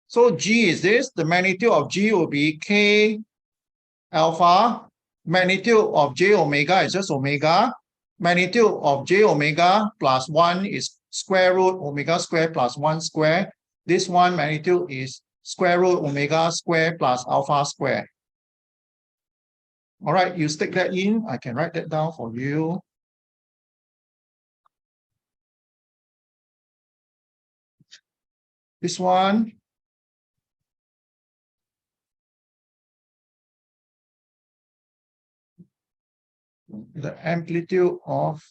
So G is this. The magnitude of G will be K alpha. Magnitude of J omega is just omega. Magnitude of J omega plus 1 is square root omega square plus 1 square. This one magnitude is square root omega square plus alpha square. All right, you stick that in. I can write that down for you. This one. The amplitude of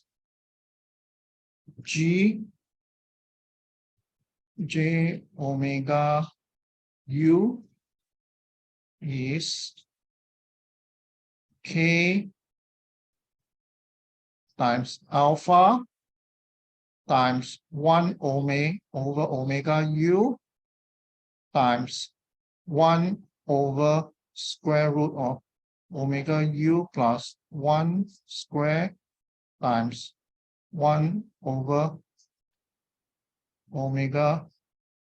G J omega U is K times alpha times 1 omega over omega u times 1 over square root of omega u plus 1 square times 1 over omega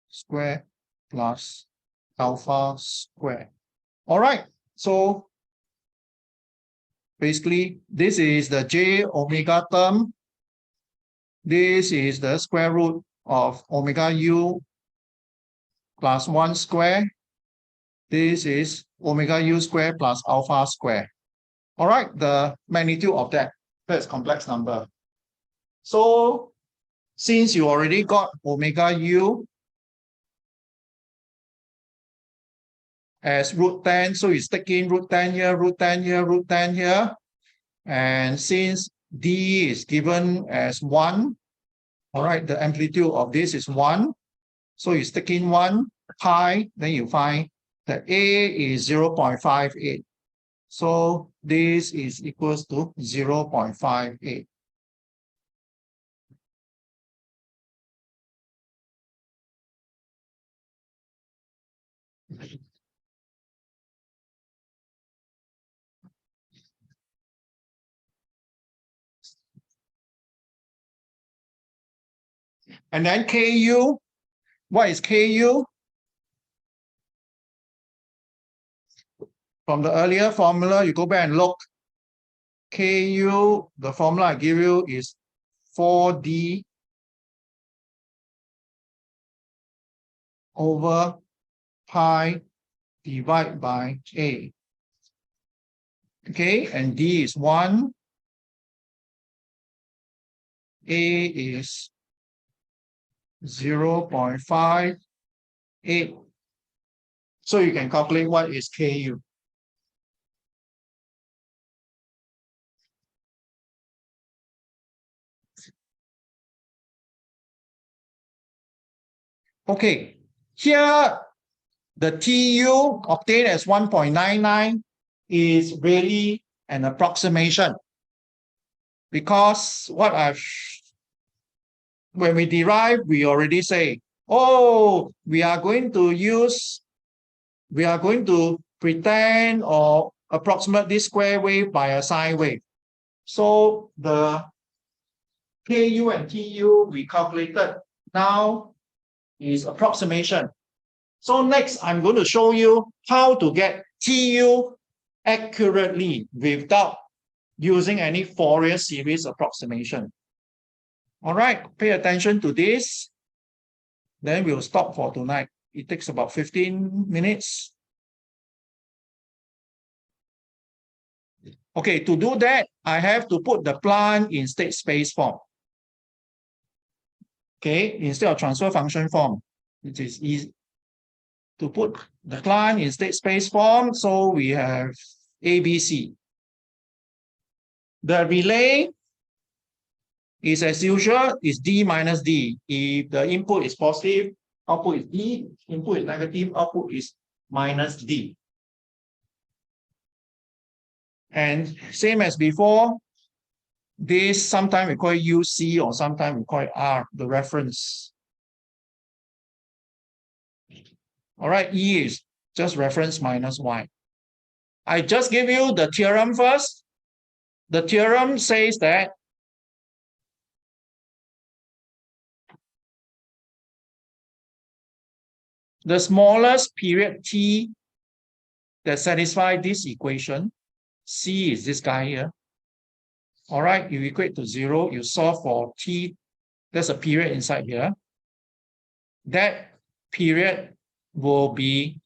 square plus alpha square. All right, so basically this is the j omega term. This is the square root of omega u plus 1 square. This is omega u square plus alpha square. All right, the magnitude of that's complex number. So since you already got omega u as root 10, so you stick in root 10 here, root 10 here, root 10 here. And since d is given as 1, all right, the amplitude of this is 1. So you stick in 1 pi, then you find that A is 0.58. So this is equals to 0.58. And then Ku, what is Ku? From the earlier formula, you go back and look. Ku, the formula I give you is 4D over pi divided by A. Okay, and D is 1. A is 0.58. So you can calculate what is Ku. Okay, here the TU obtained as 1.99 is really an approximation, because when we derive, we already say, oh, we are going to pretend or approximate this square wave by a sine wave. So the Ku and Tu we calculated now is approximation. So next, I'm going to show you how to get Tu accurately without using any Fourier series approximation. All right, pay attention to this. Then we'll stop for tonight. It takes about 15 minutes. Okay, to do that, I have to put the plant in state space form. Okay, instead of transfer function form, it is easy to put the plant in state space form. So we have ABC. The relay is, as usual, is D minus D. If the input is positive, output is D. Input is negative, output is minus D. And same as before, this sometimes we call it UC or sometimes we call it R, the reference. All right, E is just reference minus Y. I just give you the theorem first. The theorem says that the smallest period T that satisfies this equation, C is this guy here. All right, you equate to 0, you solve for T, there's a period inside here. That period will be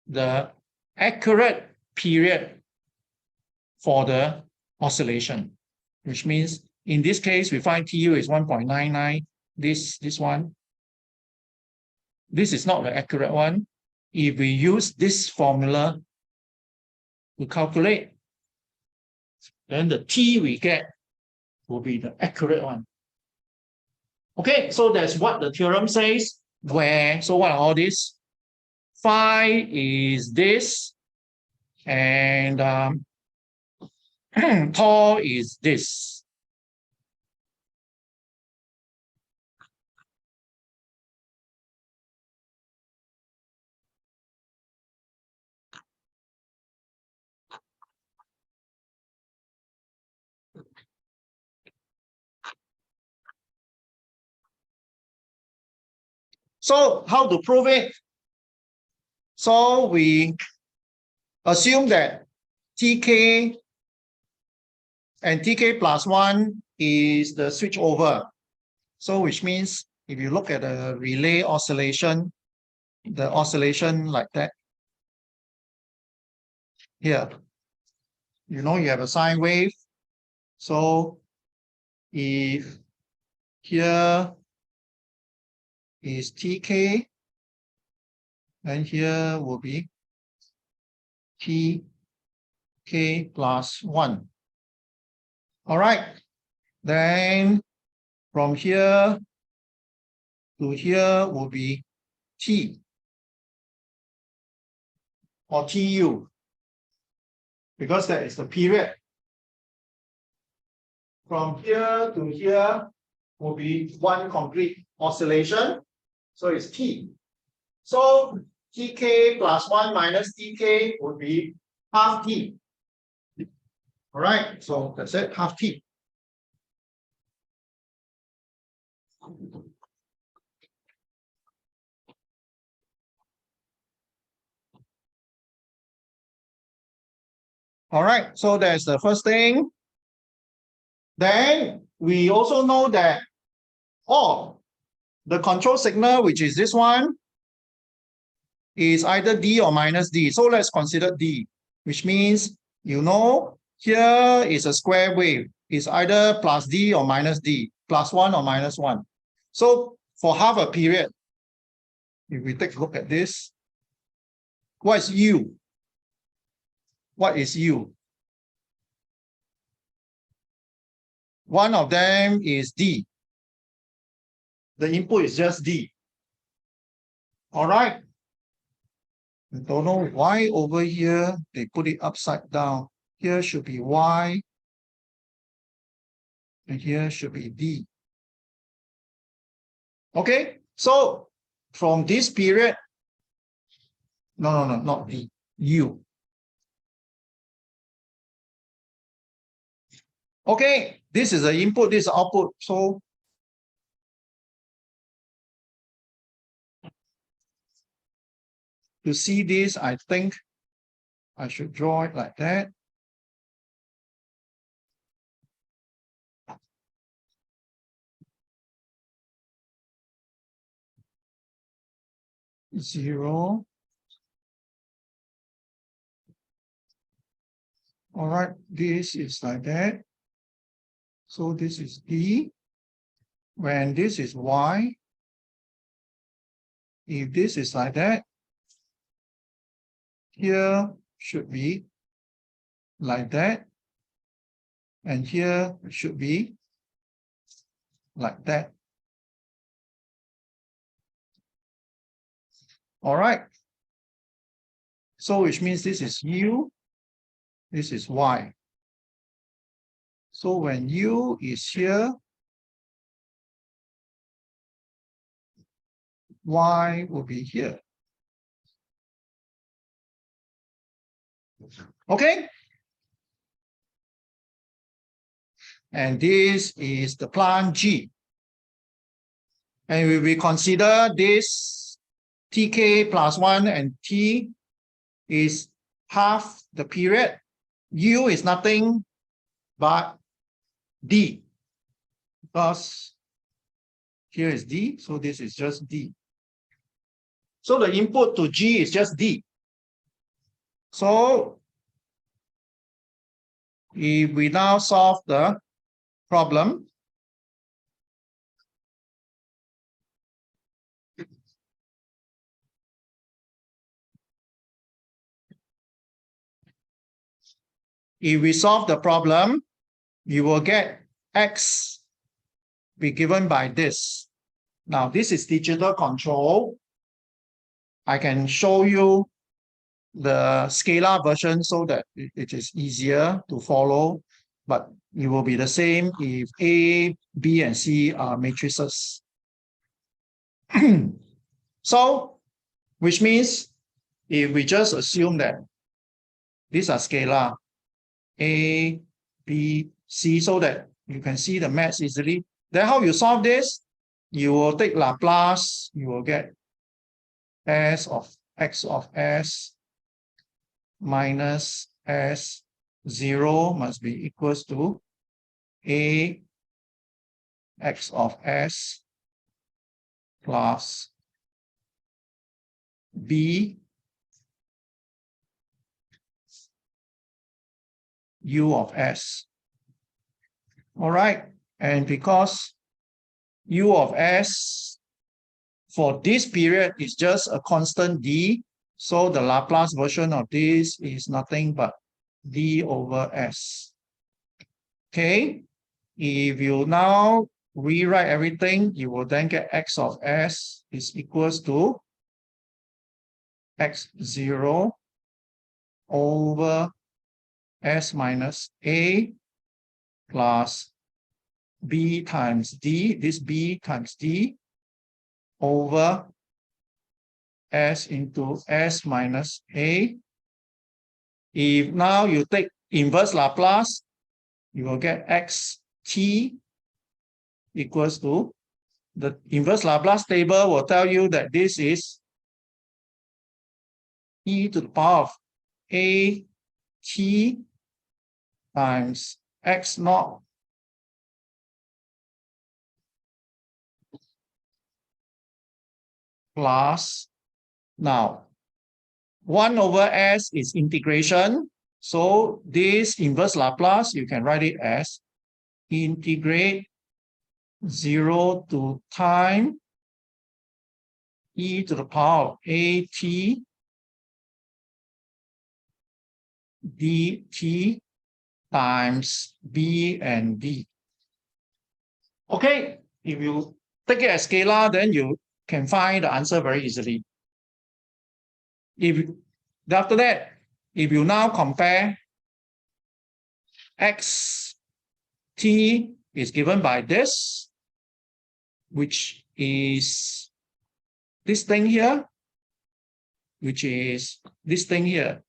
the accurate period for the oscillation, which means in this case, we find TU is 1.99, this one. This is not the accurate one. If we use this formula to calculate, then the T we get will be the accurate one. Okay, so that's what the theorem says. So what are all these? Phi is this, and tau is this. So how to prove it? So we assume that Tk and Tk plus 1 is the switch over. So which means if you look at the relay oscillation, the oscillation like that, here, you know, you have a sine wave. So if here is Tk, and here will be Tk plus 1. All right. Then from here to here will be T or Tu, because that is the period. From here to here will be one complete oscillation. So it's T. So Tk plus 1 minus Tk would be half T. All right, so that's it, half T. All right, so that's the first thing. Then we also know that the control signal, which is this one, is either D or minus D. So let's consider D, which means, you know, here is a square wave. It's either plus D or minus D, plus 1 or minus 1. So for half a period, if we take a look at this, what is U? What is U? One of them is D. The input is just D. All right. I don't know why over here they put it upside down. Here should be Y. And here should be D. Okay. So from this period, no, not D, U. Okay, this is the input, this is the output. So to see this, I think I should draw it like that. Zero. All right, this is like that. So this is D. When this is Y, if this is like that, here should be like that. And here should be like that. All right. So which means this is U, this is Y. So when U is here, Y will be here. Okay? And this is the plant G. And we will consider this Tk plus 1 and T is half the period. U is nothing but D, because here is D, so this is just D. So the input to G is just D. So if we now solve the problem, if we solve the problem, you will get X be given by this. Now, this is digital control. I can show you the scalar version so that it is easier to follow, but it will be the same if A, B, and C are matrices. So, which means if we just assume that these are scalar, A, B, C, so that you can see the maths easily, then how you solve this? You will take Laplace, you will get S of x of s minus S0 must be equals to A x of s plus B U of s. All right, and because U of s for this period is just a constant d, so the Laplace version of this is nothing but d over s. Okay, if you now rewrite everything, you will then get x of s is equals to x0 over s minus a plus b times d, this b times d over s into s minus a. If now you take inverse Laplace, you will get xt equals to, the inverse Laplace table will tell you that this is e to the power of a t times x naught plus, now 1 over s is integration, so this inverse Laplace you can write it as integrate 0 to time e to the power of at dt times b and d. Okay, if you take it as scalar, then you can find the answer very easily. After that, if you now compare x t is given by this, which is this thing here, which is this thing here,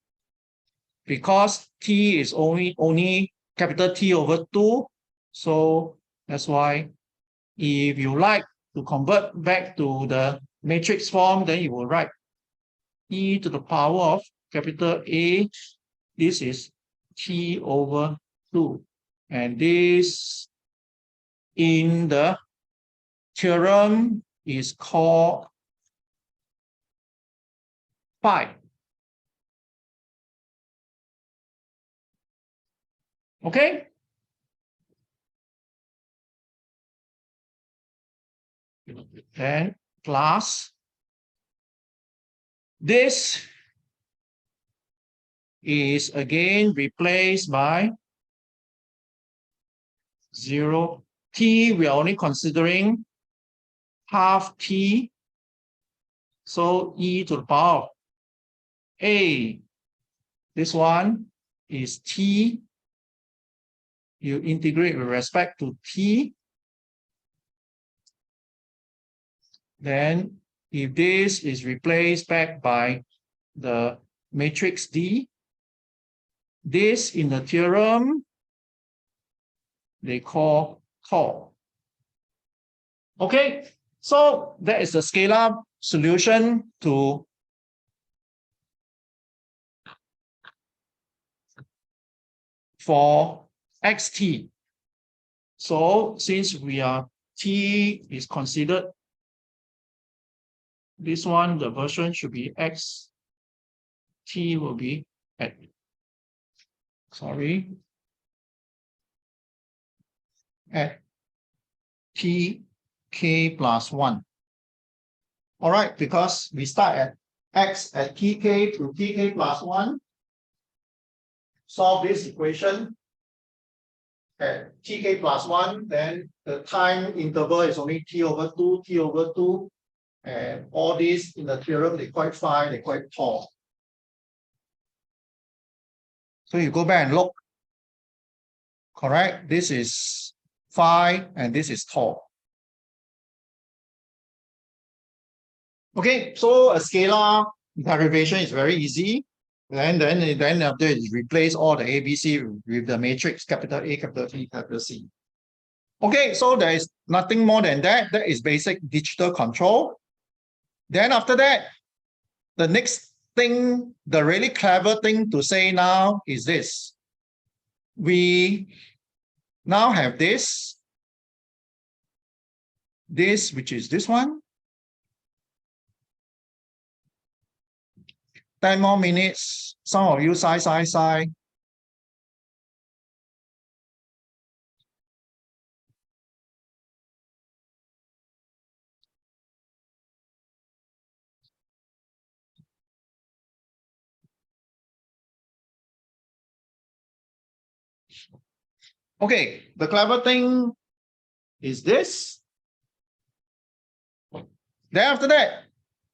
because t is only capital T over 2, so that's why if you like to convert back to the matrix form, then you will write e to the power of capital A, this is T over 2, and this in the theorem is called phi. Okay? Then plus this is again replaced by 0. T, we are only considering half t. So e to the power of a. This one is t. You integrate with respect to t. Then if this is replaced back by the matrix D, this in the theorem they call tau. Okay, so that is the scalar solution to for xt. So since we are t is considered, this one, the version should be x t will be at, sorry, at tk plus 1. All right, because we start at x at tk to tk plus 1. Solve this equation at tk plus 1, then the time interval is only t over 2, t over 2. And all these in the theorem, they quite fine, they quite tall. So you go back and look. Correct? This is phi and this is tau. Okay, so a scalar derivation is very easy. Then after it replace all the ABC with the matrix capital A, capital B, capital C. Okay, so there is nothing more than that. That is basic digital control. Then after that, the next thing, the really clever thing to say now is this. We now have this, which is this one. 10 more minutes. Some of you sigh. Okay, the clever thing is this. Then after that,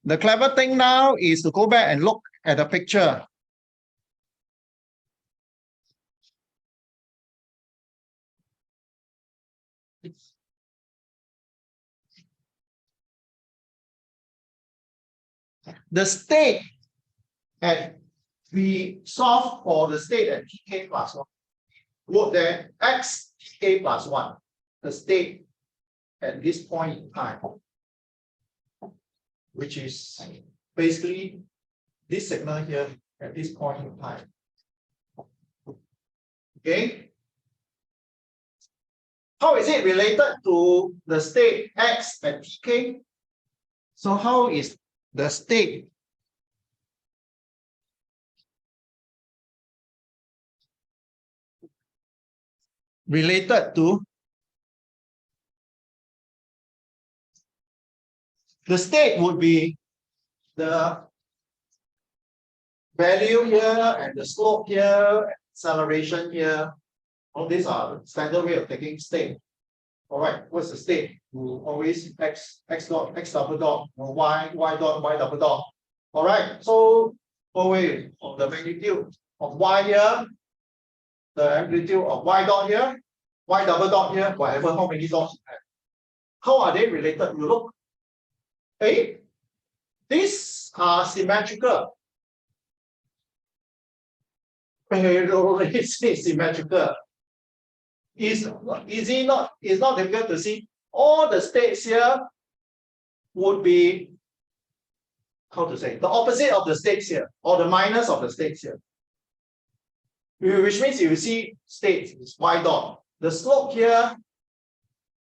the clever thing now is to go back and look at the picture. The state at we solve for the state at tk plus 1. Wrote there x tk plus 1, the state at this point in time, which is basically this signal here at this point in time. Okay. How is it related to the state x at tk? So how is the state related to the state? Would be the value here and the slope here, acceleration here. All these are standard way of taking state. All right, what's the state? You always x dot, x double dot, y dot, y double dot. All right, so away of the magnitude of y here, the amplitude of y dot here, y double dot here, whatever, how many dots you have. How are they related? You look. Hey, these are symmetrical. Parallelistically symmetrical. It's not difficult to see. All the states here would be, how to say, the opposite of the states here, or the minus of the states here. Which means you see states is y dot. The slope here,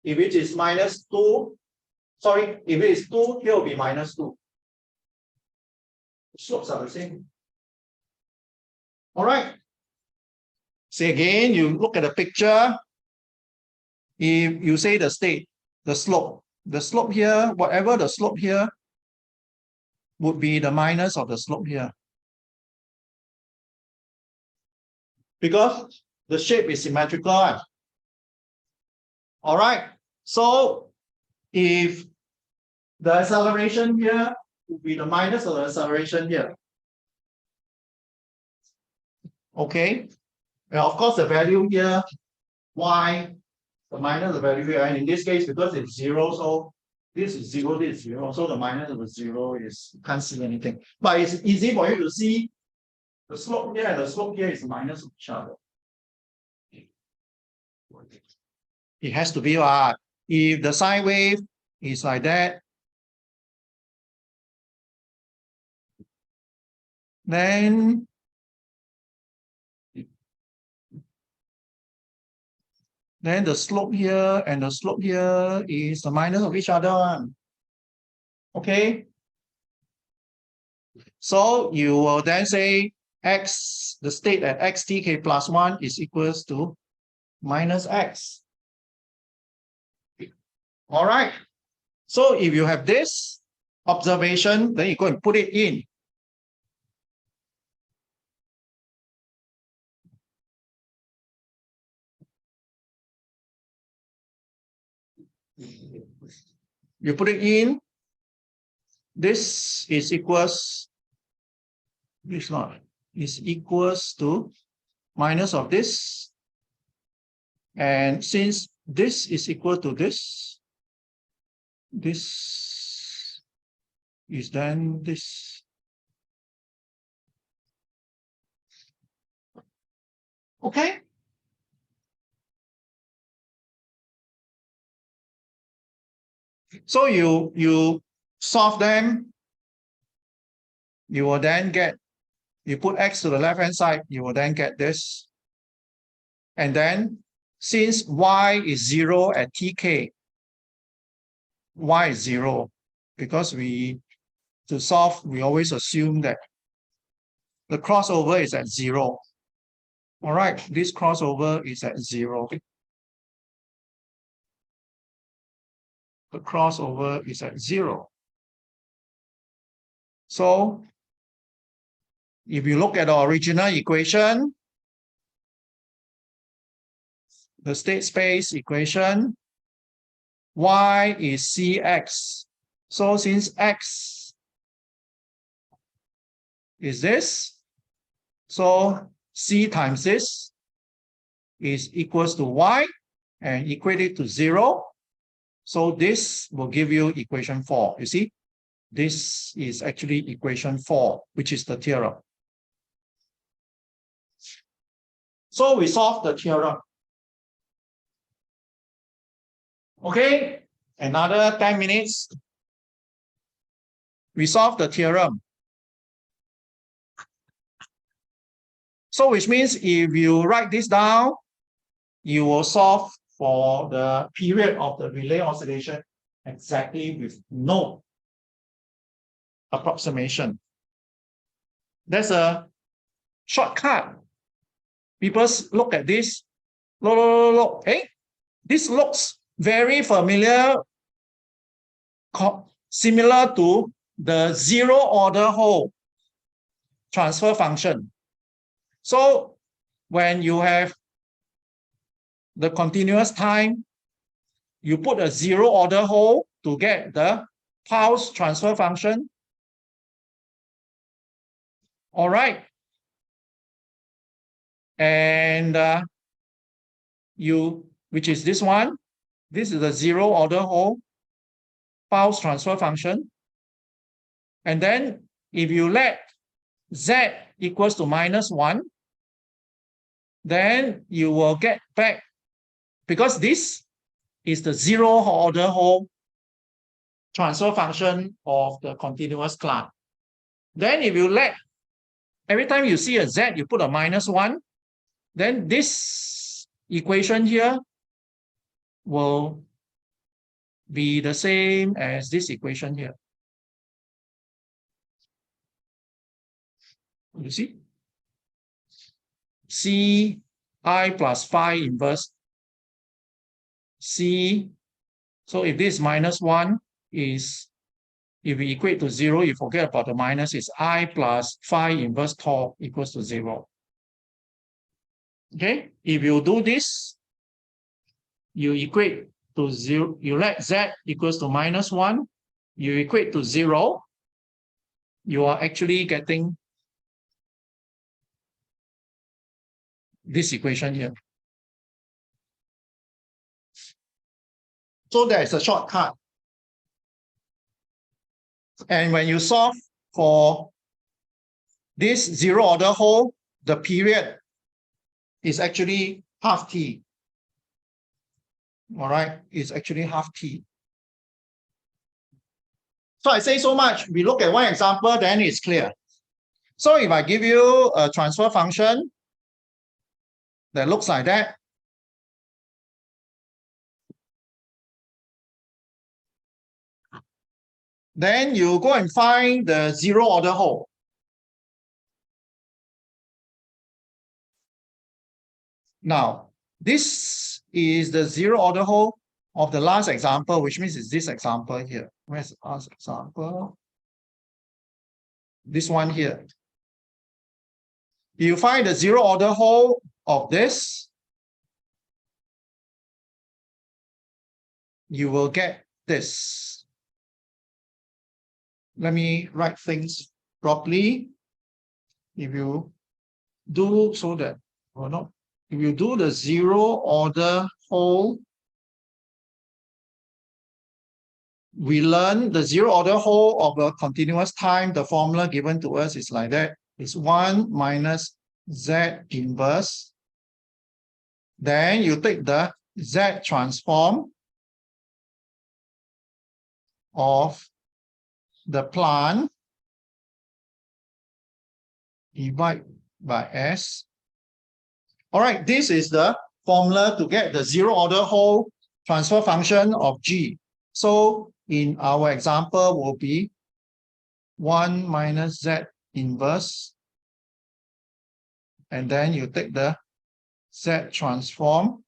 if it is minus 2, sorry, if it is 2, here will be minus 2. The slopes are the same. All right. Say again, you look at the picture. If you say the state, the slope here, whatever the slope here would be the minus of the slope here. Because the shape is symmetrical. All right. So if the acceleration here would be the minus of the acceleration here. Okay. And of course, the value here, y, the minus the value here. And in this case, because it's 0, so this is 0, this is 0. So the minus of the 0 is, you can't see anything. But it's easy for you to see the slope here and the slope here is minus of each other. It has to be if the sine wave is like that, then the slope here and the slope here is the minus of each other. Okay. So you will then say x, the state at x tk plus 1 is equals to minus x. All right. So if you have this observation, then you go and put it in. You put it in. This is equals, this not, is equals to minus of this. And since this is equal to this, this is then this. Okay. So you solve them you will then get, you put x to the left-hand side, you will then get this. And then since y is 0 at tk, y is 0, because to solve, we always assume that the crossover is at 0. All right, this crossover is at 0. The crossover is at 0. So if you look at the original equation, the state space equation, y is cx. So since x is this, so c times this is equals to y and equate it to 0. So this will give you equation 4. You see, this is actually equation 4, which is the theorem. So we solve the theorem. Okay, another 10 minutes. We solve the theorem. So which means if you write this down, you will solve for the period of the relay oscillation exactly with no approximation. That's a shortcut. People look at this, look. Hey, this looks very familiar, similar to the zero order Hall transfer function. So when you have the continuous time, you put a zero order Hall to get the pulse transfer function. All right. And which is this one, this is the zero order Hall pulse transfer function. And then if you let z equals to -1, then you will get back, because this is the zero order Hall transfer function of the continuous cloud. Then if you let, every time you see a z, you put a -1, then this equation here will be the same as this equation here. You see? C I plus phi inverse C. So if this -1 is, if we equate to 0, you forget about the minus, is I plus phi inverse tau equals to 0. Okay, if you do this, you equate to 0, you let z equals to -1, you equate to 0, you are actually getting this equation here. So there is a shortcut. And when you solve for this zero order Hall, the period is actually half t. All right, it's actually half t. So I say so much. We look at one example, then it's clear. So if I give you a transfer function that looks like that, then you go and find the zero order Hall. Now, this is the zero order Hall of the last example, which means it's this example here. Where's the last example? This one here. You find the zero order Hall of this, you will get this. Let me write things properly. If you do so that, or not, if you do the zero order Hall, we learn the zero order Hall of a continuous time. The formula given to us is like that. It's 1 minus z inverse. Then you take the z transform of the plant divide by S. All right, this is the formula to get the zero order whole transfer function of G. So in our example will be 1 minus Z inverse. And then you take the Z transform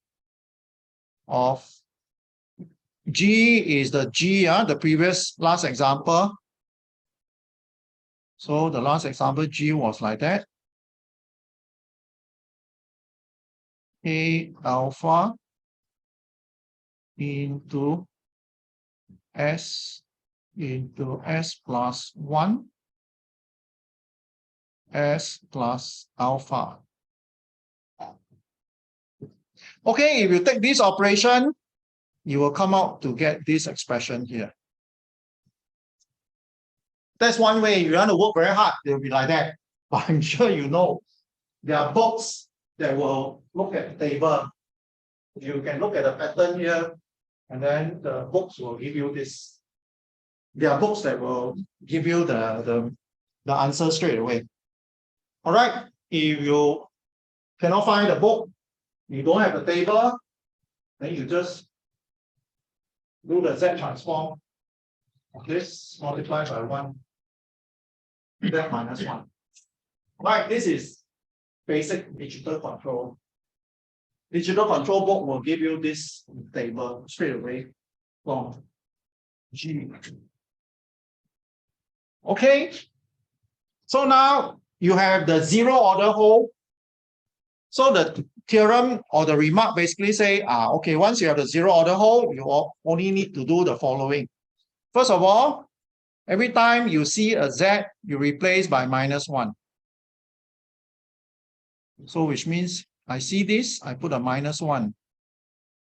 of G is the G, the previous last example. So the last example G was like that. A alpha into S plus 1 S plus alpha. Okay, if you take this operation, you will come out to get this expression here. That's one way. If you want to work very hard, it will be like that. But I'm sure you know there are books that will look at the table. You can look at the pattern here, and then the books will give you this. There are books that will give you the answer straight away. All right. If you cannot find the book, you don't have the table, then you just do the Z transform of this multiplied by 1, Z minus 1. Right, this is basic digital control. Digital control book will give you this table straight away from G. Okay, so now you have the zero order whole. So the theorem or the remark basically say, okay, once you have the zero order whole, you only need to do the following. First of all, every time you see a Z, you replace by minus 1. So which means I see this, I put a minus 1.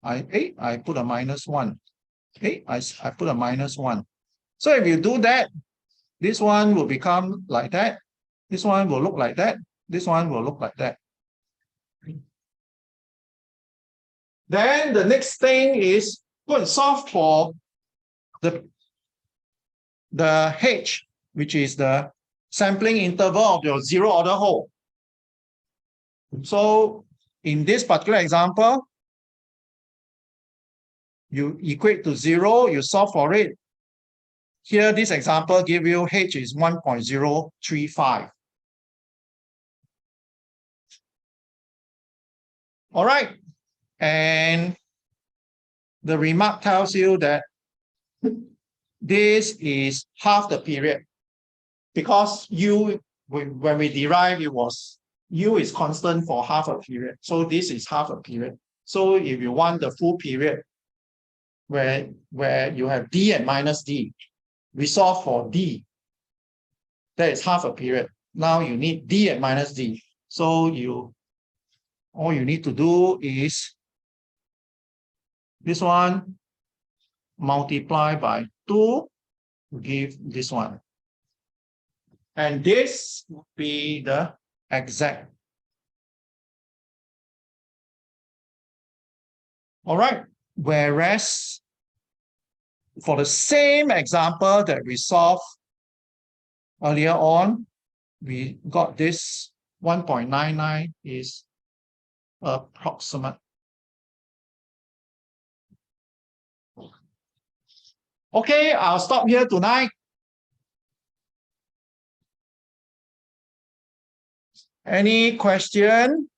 I put a minus 1. Okay, I put a minus 1. So if you do that, this one will become like that. This one will look like that. This one will look like that. Then the next thing is go and solve for the H, which is the sampling interval of your zero order whole. So in this particular example, you equate to 0, you solve for it. Here, this example give you H is 1.035. All right. And the remark tells you that this is half the period. Because U, when we derive, it was U is constant for half a period. So this is half a period. So if you want the full period, where you have D and minus D, we solve for D. That is half a period. Now you need D and minus D. So all you need to do is this one multiply by 2 to give this one. And this would be the exact. All right. Whereas for the same example that we solved earlier on, we got this 1.99 is approximate. Okay, I'll stop here tonight. Any question?